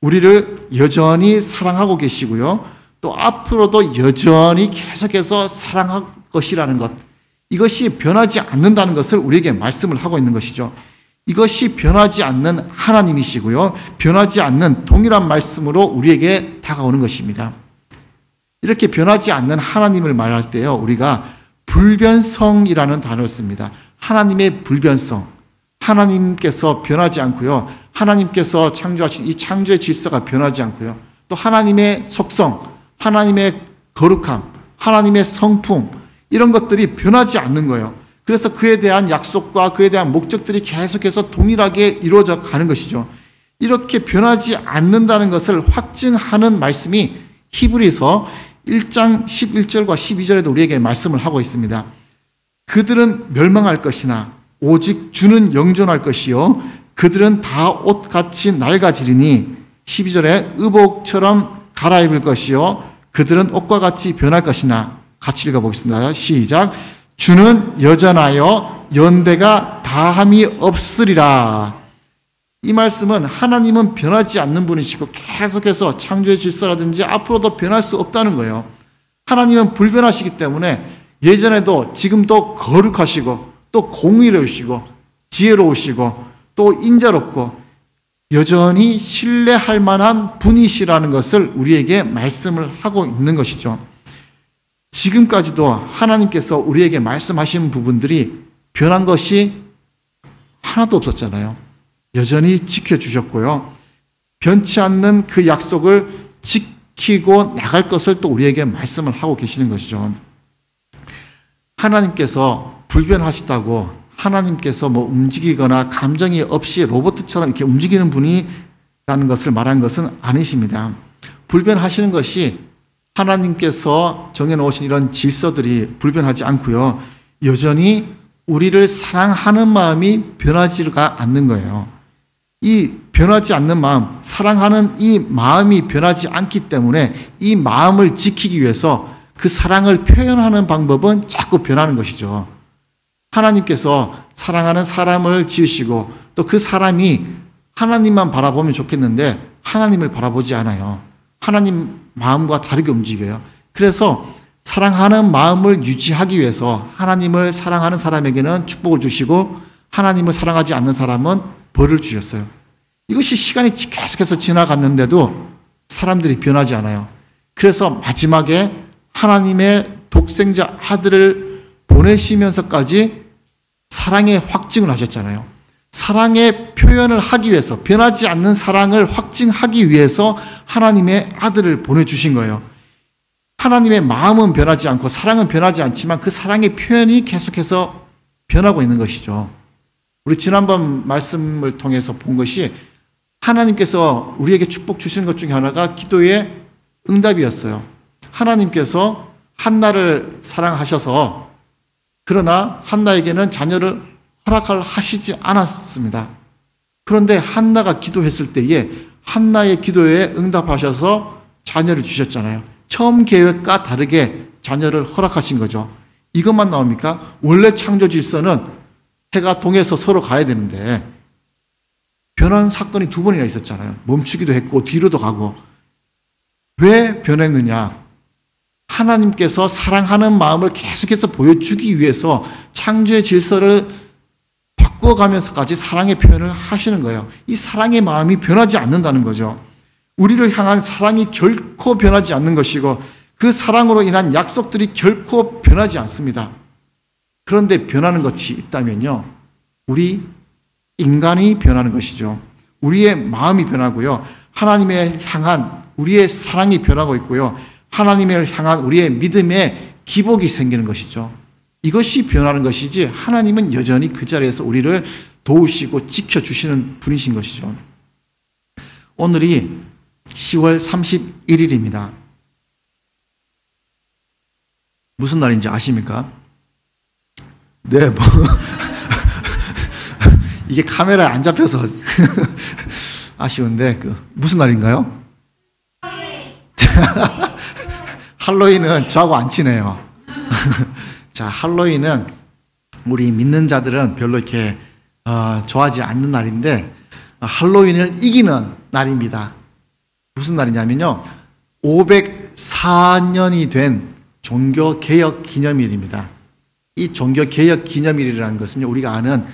우리를 여전히 사랑하고 계시고요, 또 앞으로도 여전히 계속해서 사랑할 것이라는 것, 이것이 변하지 않는다는 것을 우리에게 말씀을 하고 있는 것이죠. 이것이 변하지 않는 하나님이시고요, 변하지 않는 동일한 말씀으로 우리에게 다가오는 것입니다. 이렇게 변하지 않는 하나님을 말할 때요, 우리가 불변성이라는 단어를 씁니다. 하나님의 불변성, 하나님께서 변하지 않고요, 하나님께서 창조하신 이 창조의 질서가 변하지 않고요, 또 하나님의 속성, 하나님의 거룩함, 하나님의 성품, 이런 것들이 변하지 않는 거예요. 그래서 그에 대한 약속과 그에 대한 목적들이 계속해서 동일하게 이루어져 가는 것이죠. 이렇게 변하지 않는다는 것을 확증하는 말씀이 히브리서 1장 11절과 12절에도 우리에게 말씀을 하고 있습니다. 그들은 멸망할 것이나 오직 주는 영존할 것이요 그들은 다 옷같이 낡아지리니 12절에 의복처럼 갈아입을 것이요 그들은 옷과 같이 변할 것이나, 같이 읽어보겠습니다. 시작. 주는 여전하여 연대가 다함이 없으리라. 이 말씀은 하나님은 변하지 않는 분이시고 계속해서 창조의 질서라든지 앞으로도 변할 수 없다는 거예요. 하나님은 불변하시기 때문에 예전에도 지금도 거룩하시고 또 공의로우시고 지혜로우시고 또 인자롭고 여전히 신뢰할 만한 분이시라는 것을 우리에게 말씀을 하고 있는 것이죠. 지금까지도 하나님께서 우리에게 말씀하신 부분들이 변한 것이 하나도 없었잖아요. 여전히 지켜주셨고요. 변치 않는 그 약속을 지키고 나갈 것을 또 우리에게 말씀을 하고 계시는 것이죠. 하나님께서 불변하시다고 하나님께서 뭐 움직이거나 감정이 없이 로봇처럼 이렇게 움직이는 분이라는 것을 말한 것은 아니십니다. 불변하시는 것이 하나님께서 정해놓으신 이런 질서들이 불변하지 않고요. 여전히 우리를 사랑하는 마음이 변하지가 않는 거예요. 이 변하지 않는 마음, 사랑하는 이 마음이 변하지 않기 때문에 이 마음을 지키기 위해서 그 사랑을 표현하는 방법은 자꾸 변하는 것이죠. 하나님께서 사랑하는 사람을 지으시고 또 그 사람이 하나님만 바라보면 좋겠는데 하나님을 바라보지 않아요. 하나님 마음과 다르게 움직여요. 그래서 사랑하는 마음을 유지하기 위해서 하나님을 사랑하는 사람에게는 축복을 주시고 하나님을 사랑하지 않는 사람은 벌을 주셨어요. 이것이 시간이 계속해서 지나갔는데도 사람들이 변하지 않아요. 그래서 마지막에 하나님의 독생자 아들을 보내시면서까지 사랑의 확증을 하셨잖아요. 사랑의 표현을 하기 위해서, 변하지 않는 사랑을 확증하기 위해서 하나님의 아들을 보내주신 거예요. 하나님의 마음은 변하지 않고 사랑은 변하지 않지만 그 사랑의 표현이 계속해서 변하고 있는 것이죠. 우리 지난번 말씀을 통해서 본 것이 하나님께서 우리에게 축복 주시는 것 중에 하나가 기도의 응답이었어요. 하나님께서 한나를 사랑하셔서 그러나 한나에게는 자녀를 허락하시지 않았습니다. 그런데 한나가 기도했을 때에 한나의 기도에 응답하셔서 자녀를 주셨잖아요. 처음 계획과 다르게 자녀를 허락하신 거죠. 이것만 나옵니까? 원래 창조 질서는 해가 동해서 서로 가야 되는데 변한 사건이 2번이나 있었잖아요. 멈추기도 했고 뒤로도 가고. 왜 변했느냐? 하나님께서 사랑하는 마음을 계속해서 보여주기 위해서 창조의 질서를 바꿔가면서까지 사랑의 표현을 하시는 거예요. 이 사랑의 마음이 변하지 않는다는 거죠. 우리를 향한 사랑이 결코 변하지 않는 것이고 그 사랑으로 인한 약속들이 결코 변하지 않습니다. 그런데 변하는 것이 있다면요. 우리 인간이 변하는 것이죠. 우리의 마음이 변하고요. 하나님을 향한 우리의 사랑이 변하고 있고요. 하나님을 향한 우리의 믿음의 기복이 생기는 것이죠. 이것이 변하는 것이지 하나님은 여전히 그 자리에서 우리를 도우시고 지켜주시는 분이신 것이죠. 오늘이 10월 31일입니다. 무슨 날인지 아십니까? 네, 뭐 이게 카메라에 안 잡혀서 아쉬운데 무슨 날인가요? 할로윈은 저하고 안 친해요. 자, 할로윈은 우리 믿는 자들은 별로 이렇게 좋아하지 않는 날인데 할로윈을 이기는 날입니다. 무슨 날이냐면요. 504년이 된 종교개혁 기념일입니다. 이 종교개혁 기념일이라는 것은요. 우리가 아는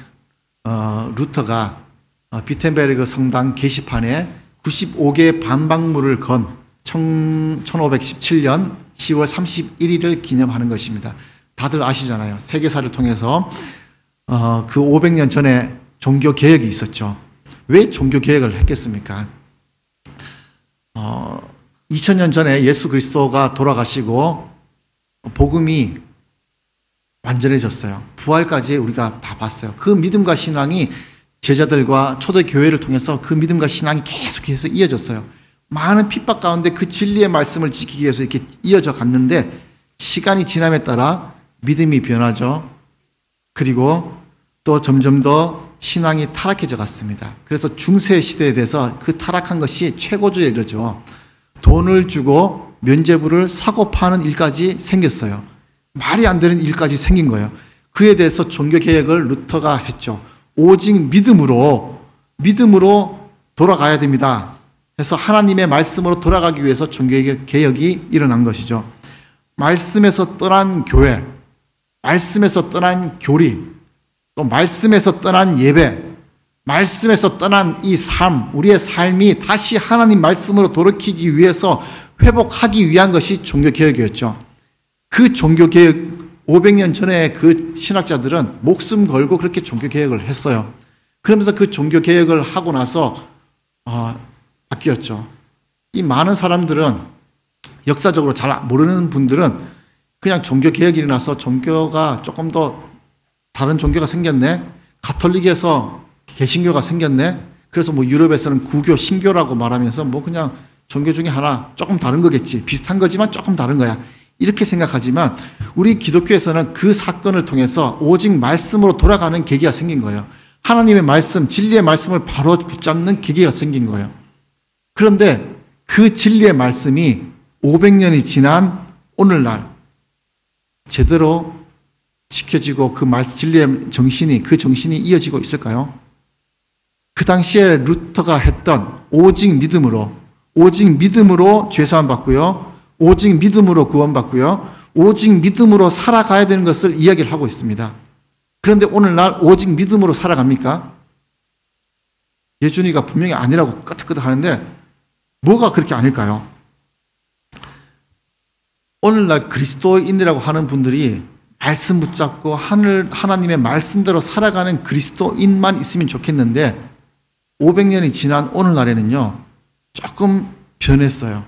루터가 비텐베르그 성당 게시판에 95개의 반박문을 건 1517년 10월 31일을 기념하는 것입니다. 다들 아시잖아요. 세계사를 통해서 그 500년 전에 종교개혁이 있었죠. 왜 종교개혁을 했겠습니까? 2000년 전에 예수 그리스도가 돌아가시고 복음이 완전해졌어요. 부활까지 우리가 다 봤어요. 그 믿음과 신앙이 제자들과 초대교회를 통해서 그 믿음과 신앙이 계속해서 이어졌어요. 많은 핍박 가운데 그 진리의 말씀을 지키기 위해서 이렇게 이어져 갔는데 시간이 지남에 따라 믿음이 변하죠. 그리고 또 점점 더 신앙이 타락해져 갔습니다. 그래서 중세 시대에 대해서 그 타락한 것이 최고조에 이르죠. 돈을 주고 면죄부를 사고 파는 일까지 생겼어요. 말이 안 되는 일까지 생긴 거예요. 그에 대해서 종교개혁을 루터가 했죠. 오직 믿음으로 돌아가야 됩니다. 그래서 하나님의 말씀으로 돌아가기 위해서 종교개혁이 일어난 것이죠. 말씀에서 떠난 교회, 말씀에서 떠난 교리, 또 말씀에서 떠난 예배, 말씀에서 떠난 이 삶, 우리의 삶이 다시 하나님 말씀으로 돌이키기 위해서 회복하기 위한 것이 종교개혁이었죠. 그 종교개혁 500년 전에 그 신학자들은 목숨 걸고 그렇게 종교개혁을 했어요. 그러면서 그 종교개혁을 하고 나서 바뀌었죠. 이 많은 사람들은 역사적으로 잘 모르는 분들은 그냥 종교개혁이 일어나서 종교가 조금 더 다른 종교가 생겼네. 가톨릭에서 개신교가 생겼네. 그래서 뭐 유럽에서는 구교, 신교라고 말하면서 뭐 그냥 종교 중에 하나 조금 다른 거겠지. 비슷한 거지만 조금 다른 거야. 이렇게 생각하지만 우리 기독교에서는 그 사건을 통해서 오직 말씀으로 돌아가는 계기가 생긴 거예요. 하나님의 말씀, 진리의 말씀을 바로 붙잡는 계기가 생긴 거예요. 그런데 그 진리의 말씀이 500년이 지난 오늘날 제대로 지켜지고 그 진리의 정신이, 그 정신이 이어지고 있을까요? 그 당시에 루터가 했던 오직 믿음으로 죄사함 받고요. 오직 믿음으로 구원받고요. 오직 믿음으로 살아가야 되는 것을 이야기를 하고 있습니다. 그런데 오늘날 오직 믿음으로 살아갑니까? 예준이가 분명히 아니라고 끄덕끄덕 하는데 뭐가 그렇게 아닐까요? 오늘날 그리스도인이라고 하는 분들이 말씀 붙잡고 하나님의 말씀대로 살아가는 그리스도인만 있으면 좋겠는데 500년이 지난 오늘날에는요 조금 변했어요.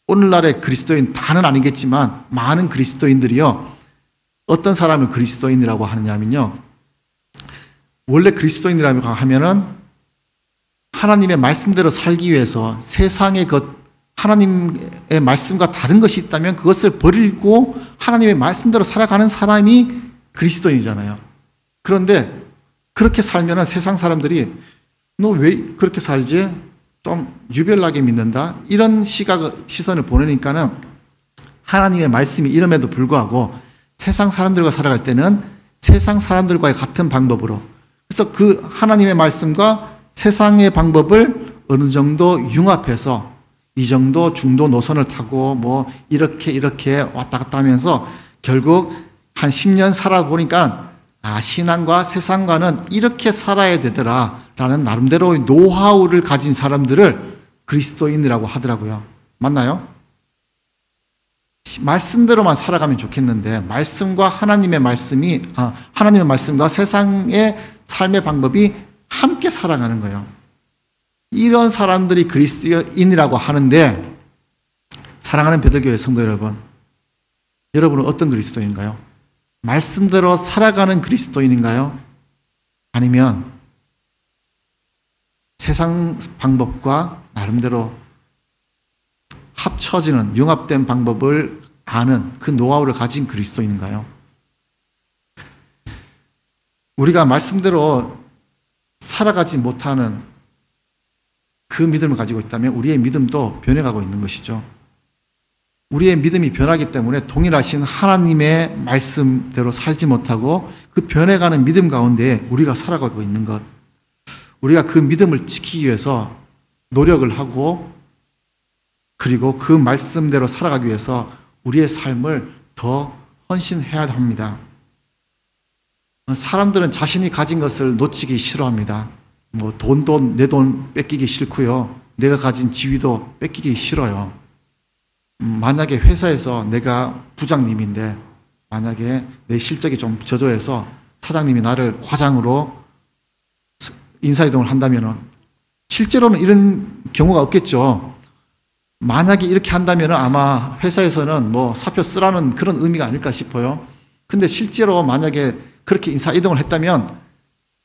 오늘날의 그리스도인 다는 아니겠지만 많은 그리스도인들이요 어떤 사람을 그리스도인이라고 하느냐면요 원래 그리스도인이라고 하면은 하나님의 말씀대로 살기 위해서 세상의 하나님의 말씀과 다른 것이 있다면 그것을 버리고 하나님의 말씀대로 살아가는 사람이 그리스도인이잖아요. 그런데 그렇게 살면은 세상 사람들이 너 왜 그렇게 살지? 좀 유별나게 믿는다? 이런 시선을 보내니까는 하나님의 말씀이 이름에도 불구하고 세상 사람들과 살아갈 때는 세상 사람들과의 같은 방법으로 그래서 그 하나님의 말씀과 세상의 방법을 어느 정도 융합해서 이 정도 중도 노선을 타고 뭐 이렇게 왔다 갔다 하면서 결국 한 10년 살아보니까 신앙과 세상과는 이렇게 살아야 되더라 라는 나름대로의 노하우를 가진 사람들을 그리스도인이라고 하더라고요. 맞나요? 말씀대로만 살아가면 좋겠는데 말씀과 하나님의 말씀과 세상의 삶의 방법이 함께 살아가는 거예요. 이런 사람들이 그리스도인이라고 하는데 사랑하는 베들교회 성도 여러분은 어떤 그리스도인가요? 말씀대로 살아가는 그리스도인인가요? 아니면 세상 방법과 나름대로 합쳐지는 융합된 방법을 아는 그 노하우를 가진 그리스도인인가요? 우리가 말씀대로 살아가지 못하는 그 믿음을 가지고 있다면 우리의 믿음도 변해가고 있는 것이죠. 우리의 믿음이 변하기 때문에 동일하신 하나님의 말씀대로 살지 못하고 그 변해가는 믿음 가운데 우리가 살아가고 있는 것, 우리가 그 믿음을 지키기 위해서 노력을 하고 그리고 그 말씀대로 살아가기 위해서 우리의 삶을 더 헌신해야 합니다. 사람들은 자신이 가진 것을 놓치기 싫어합니다. 뭐 돈도 내 돈 뺏기기 싫고요. 내가 가진 지위도 뺏기기 싫어요. 만약에 회사에서 내가 부장님인데 만약에 내 실적이 좀 저조해서 사장님이 나를 과장으로 인사이동을 한다면 실제로는 이런 경우가 없겠죠. 만약에 이렇게 한다면 아마 회사에서는 뭐 사표 쓰라는 그런 의미가 아닐까 싶어요. 근데 실제로 만약에 그렇게 인사이동을 했다면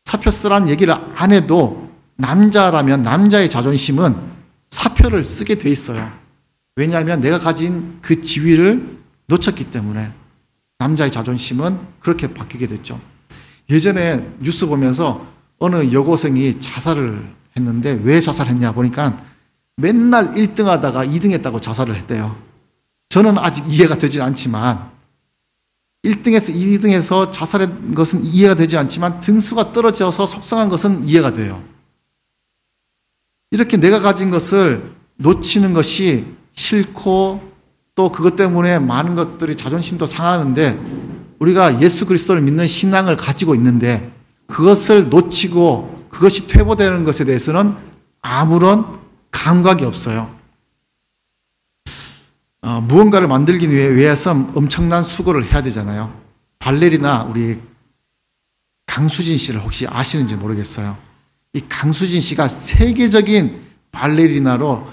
사표 쓰라는 얘기를 안 해도 남자라면 남자의 자존심은 사표를 쓰게 돼 있어요. 왜냐하면 내가 가진 그 지위를 놓쳤기 때문에 남자의 자존심은 그렇게 바뀌게 됐죠. 예전에 뉴스 보면서 어느 여고생이 자살을 했는데 왜 자살했냐 보니까 맨날 1등 하다가 2등 했다고 자살을 했대요. 저는 아직 이해가 되지 않지만 1등에서 2등에서 자살한 것은 이해가 되지 않지만 등수가 떨어져서 속상한 것은 이해가 돼요. 이렇게 내가 가진 것을 놓치는 것이 싫고 또 그것 때문에 많은 것들이 자존심도 상하는데 우리가 예수 그리스도를 믿는 신앙을 가지고 있는데 그것을 놓치고 그것이 퇴보되는 것에 대해서는 아무런 감각이 없어요. 무언가를 만들기 위해서 엄청난 수고를 해야 되잖아요. 발레리나 우리 강수진 씨를 혹시 아시는지 모르겠어요. 이 강수진 씨가 세계적인 발레리나로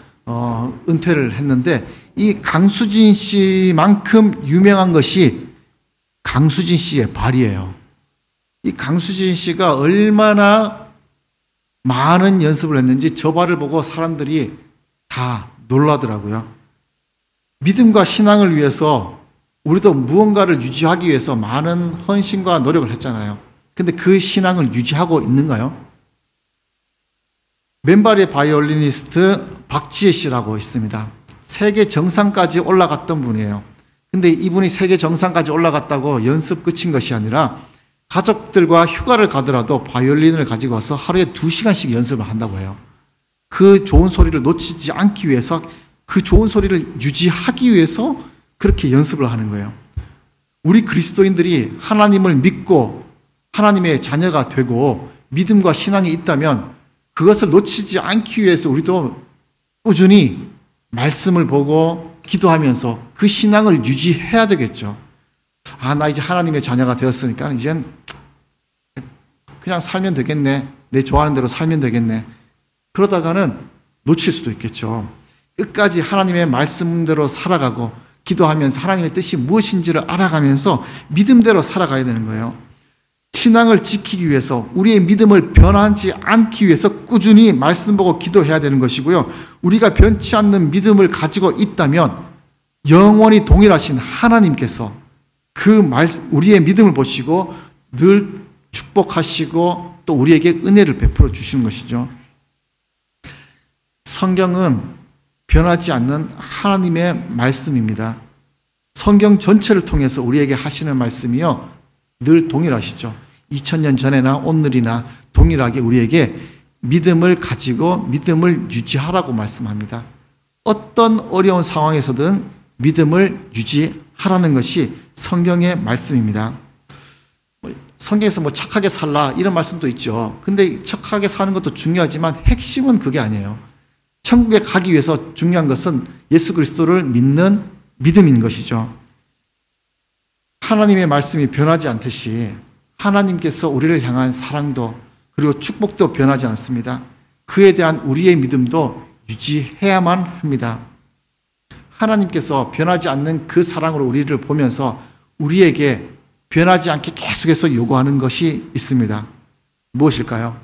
은퇴를 했는데 이 강수진 씨만큼 유명한 것이 강수진 씨의 발이에요. 이 강수진 씨가 얼마나 많은 연습을 했는지 저 발을 보고 사람들이 다 놀라더라고요. 믿음과 신앙을 위해서 우리도 무언가를 유지하기 위해서 많은 헌신과 노력을 했잖아요. 근데 그 신앙을 유지하고 있는가요? 맨발의 바이올리니스트 박지혜 씨라고 있습니다. 세계 정상까지 올라갔던 분이에요. 근데 이분이 세계 정상까지 올라갔다고 연습 끝인 것이 아니라 가족들과 휴가를 가더라도 바이올린을 가지고 와서 하루에 2시간씩 연습을 한다고 해요. 그 좋은 소리를 놓치지 않기 위해서, 그 좋은 소리를 유지하기 위해서 그렇게 연습을 하는 거예요. 우리 그리스도인들이 하나님을 믿고 하나님의 자녀가 되고 믿음과 신앙이 있다면 그것을 놓치지 않기 위해서 우리도 꾸준히 말씀을 보고 기도하면서 그 신앙을 유지해야 되겠죠. 나 이제 하나님의 자녀가 되었으니까 이젠 그냥 살면 되겠네. 내 좋아하는 대로 살면 되겠네. 그러다가는 놓칠 수도 있겠죠. 끝까지 하나님의 말씀대로 살아가고 기도하면서 하나님의 뜻이 무엇인지를 알아가면서 믿음대로 살아가야 되는 거예요. 신앙을 지키기 위해서, 우리의 믿음을 변하지 않기 위해서 꾸준히 말씀 보고 기도해야 되는 것이고요. 우리가 변치 않는 믿음을 가지고 있다면 영원히 동일하신 하나님께서 우리의 믿음을 보시고 늘 축복하시고 또 우리에게 은혜를 베풀어 주시는 것이죠. 성경은 변하지 않는 하나님의 말씀입니다. 성경 전체를 통해서 우리에게 하시는 말씀이요, 늘 동일하시죠. 2000년 전에나 오늘이나 동일하게 우리에게 믿음을 가지고 믿음을 유지하라고 말씀합니다. 어떤 어려운 상황에서든 믿음을 유지하라는 것이 성경의 말씀입니다. 성경에서 착하게 살라 이런 말씀도 있죠. 근데 착하게 사는 것도 중요하지만 핵심은 그게 아니에요. 천국에 가기 위해서 중요한 것은 예수 그리스도를 믿는 믿음인 것이죠. 하나님의 말씀이 변하지 않듯이 하나님께서 우리를 향한 사랑도 그리고 축복도 변하지 않습니다. 그에 대한 우리의 믿음도 유지해야만 합니다. 하나님께서 변하지 않는 그 사랑으로 우리를 보면서 우리에게 변하지 않게 계속해서 요구하는 것이 있습니다. 무엇일까요?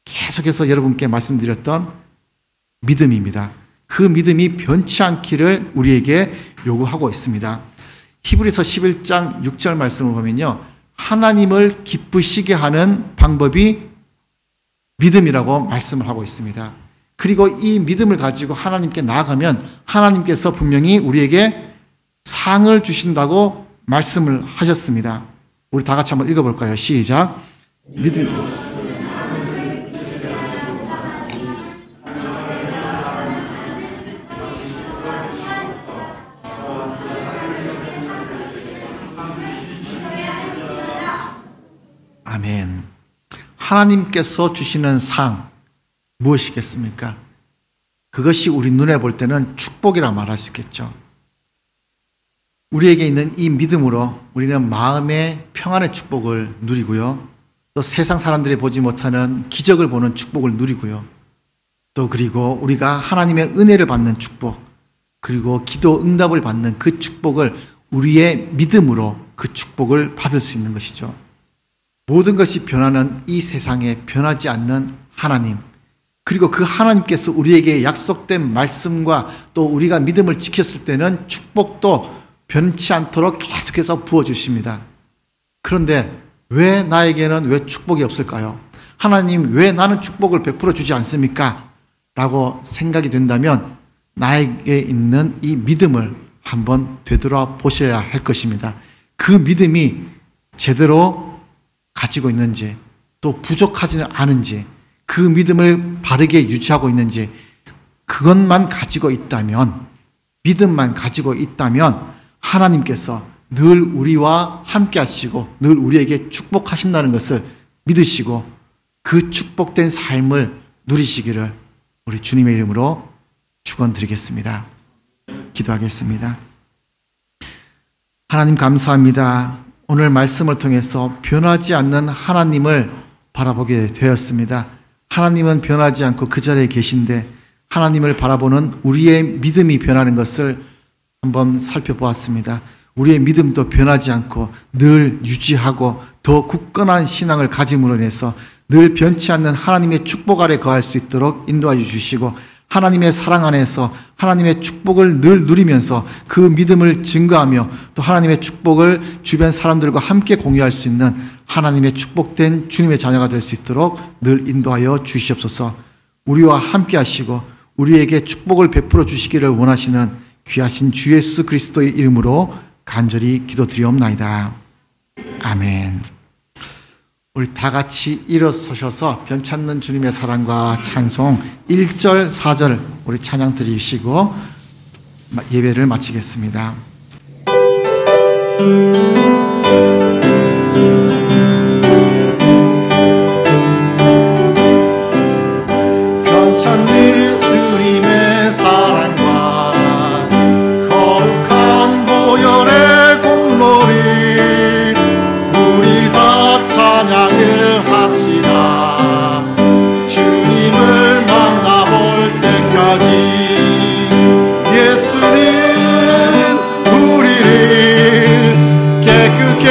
계속해서 여러분께 말씀드렸던 믿음입니다. 그 믿음이 변치 않기를 우리에게 요구하고 있습니다. 히브리서 11장 6절 말씀을 보면요, 하나님을 기쁘시게 하는 방법이 믿음이라고 말씀을 하고 있습니다. 그리고 이 믿음을 가지고 하나님께 나아가면 하나님께서 분명히 우리에게 상을 주신다고 말씀을 하셨습니다. 우리 다 같이 한번 읽어볼까요? 시작. 믿음. 아멘. 하나님께서 주시는 상 무엇이겠습니까? 그것이 우리 눈에 볼 때는 축복이라 말할 수 있겠죠. 우리에게 있는 이 믿음으로 우리는 마음의 평안의 축복을 누리고요. 또 세상 사람들이 보지 못하는 기적을 보는 축복을 누리고요. 또 그리고 우리가 하나님의 은혜를 받는 축복, 그리고 기도 응답을 받는 그 축복을 우리의 믿음으로 그 축복을 받을 수 있는 것이죠. 모든 것이 변하는 이 세상에 변하지 않는 하나님, 그리고 그 하나님께서 우리에게 약속된 말씀과 또 우리가 믿음을 지켰을 때는 축복도 변치 않도록 계속해서 부어주십니다. 그런데 왜 나에게는 왜 축복이 없을까요? 하나님 왜 나는 축복을 베풀어 주지 않습니까? 라고 생각이 된다면 나에게 있는 이 믿음을 한번 되돌아보셔야 할 것입니다. 그 믿음이 제대로 가지고 있는지, 또 부족하지는 않은지, 그 믿음을 바르게 유지하고 있는지, 그것만 가지고 있다면, 믿음만 가지고 있다면 하나님께서 늘 우리와 함께 하시고 늘 우리에게 축복하신다는 것을 믿으시고 그 축복된 삶을 누리시기를 우리 주님의 이름으로 축원드리겠습니다. 기도하겠습니다. 하나님 감사합니다. 오늘 말씀을 통해서 변하지 않는 하나님을 바라보게 되었습니다. 하나님은 변하지 않고 그 자리에 계신데 하나님을 바라보는 우리의 믿음이 변하는 것을 한번 살펴보았습니다. 우리의 믿음도 변하지 않고 늘 유지하고 더 굳건한 신앙을 가짐으로 인해서 늘 변치 않는 하나님의 축복 아래 거할 수 있도록 인도하여 주시고, 하나님의 사랑 안에서 하나님의 축복을 늘 누리면서 그 믿음을 증거하며 또 하나님의 축복을 주변 사람들과 함께 공유할 수 있는 하나님의 축복된 주님의 자녀가 될 수 있도록 늘 인도하여 주시옵소서. 우리와 함께 하시고 우리에게 축복을 베풀어 주시기를 원하시는 귀하신 주 예수 그리스도의 이름으로 간절히 기도드리옵나이다. 아멘. 우리 다 같이 일어서셔서 변찮는 주님의 사랑과 찬송 1절, 4절 우리 찬양 드리시고 예배를 마치겠습니다. 변찮는 주님의 사랑과 거룩한 보혈의 공로를 우리 다 찬양을 합시다. 주님을 만나볼 때까지 예수는 우리를 깨끗게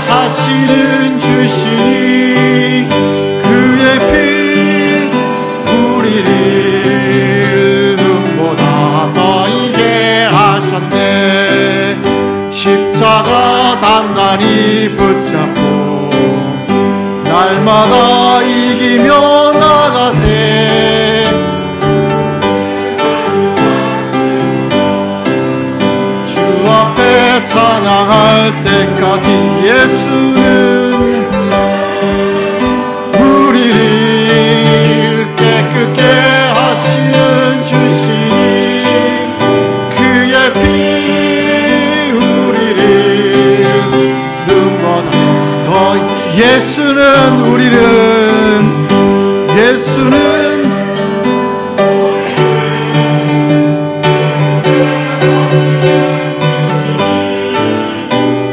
하시는 주시니 그의 피 우리를 눈보다 너희게 하셨네. 십자가 단단히 붙잡고 날마다 이기며 나가세. 주 앞에 찬양할 때까지 예수는 우리를 깨끗게 하시는 주시니 그의 피 우리를 눈보다 더 예수는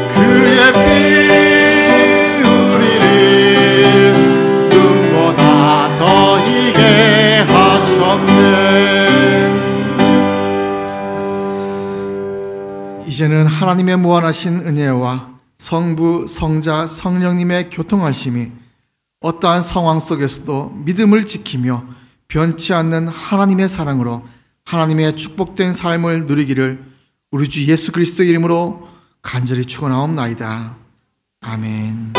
그의 피 우리를 눈보다 더 이게 하셨네. 이제는 하나님의 무한하신 은혜와 성부, 성자, 성령님의 교통하심이 어떠한 상황 속에서도 믿음을 지키며 변치 않는 하나님의 사랑으로 하나님의 축복된 삶을 누리기를 우리 주 예수 그리스도의 이름으로 간절히 축원하옵나이다. 아멘.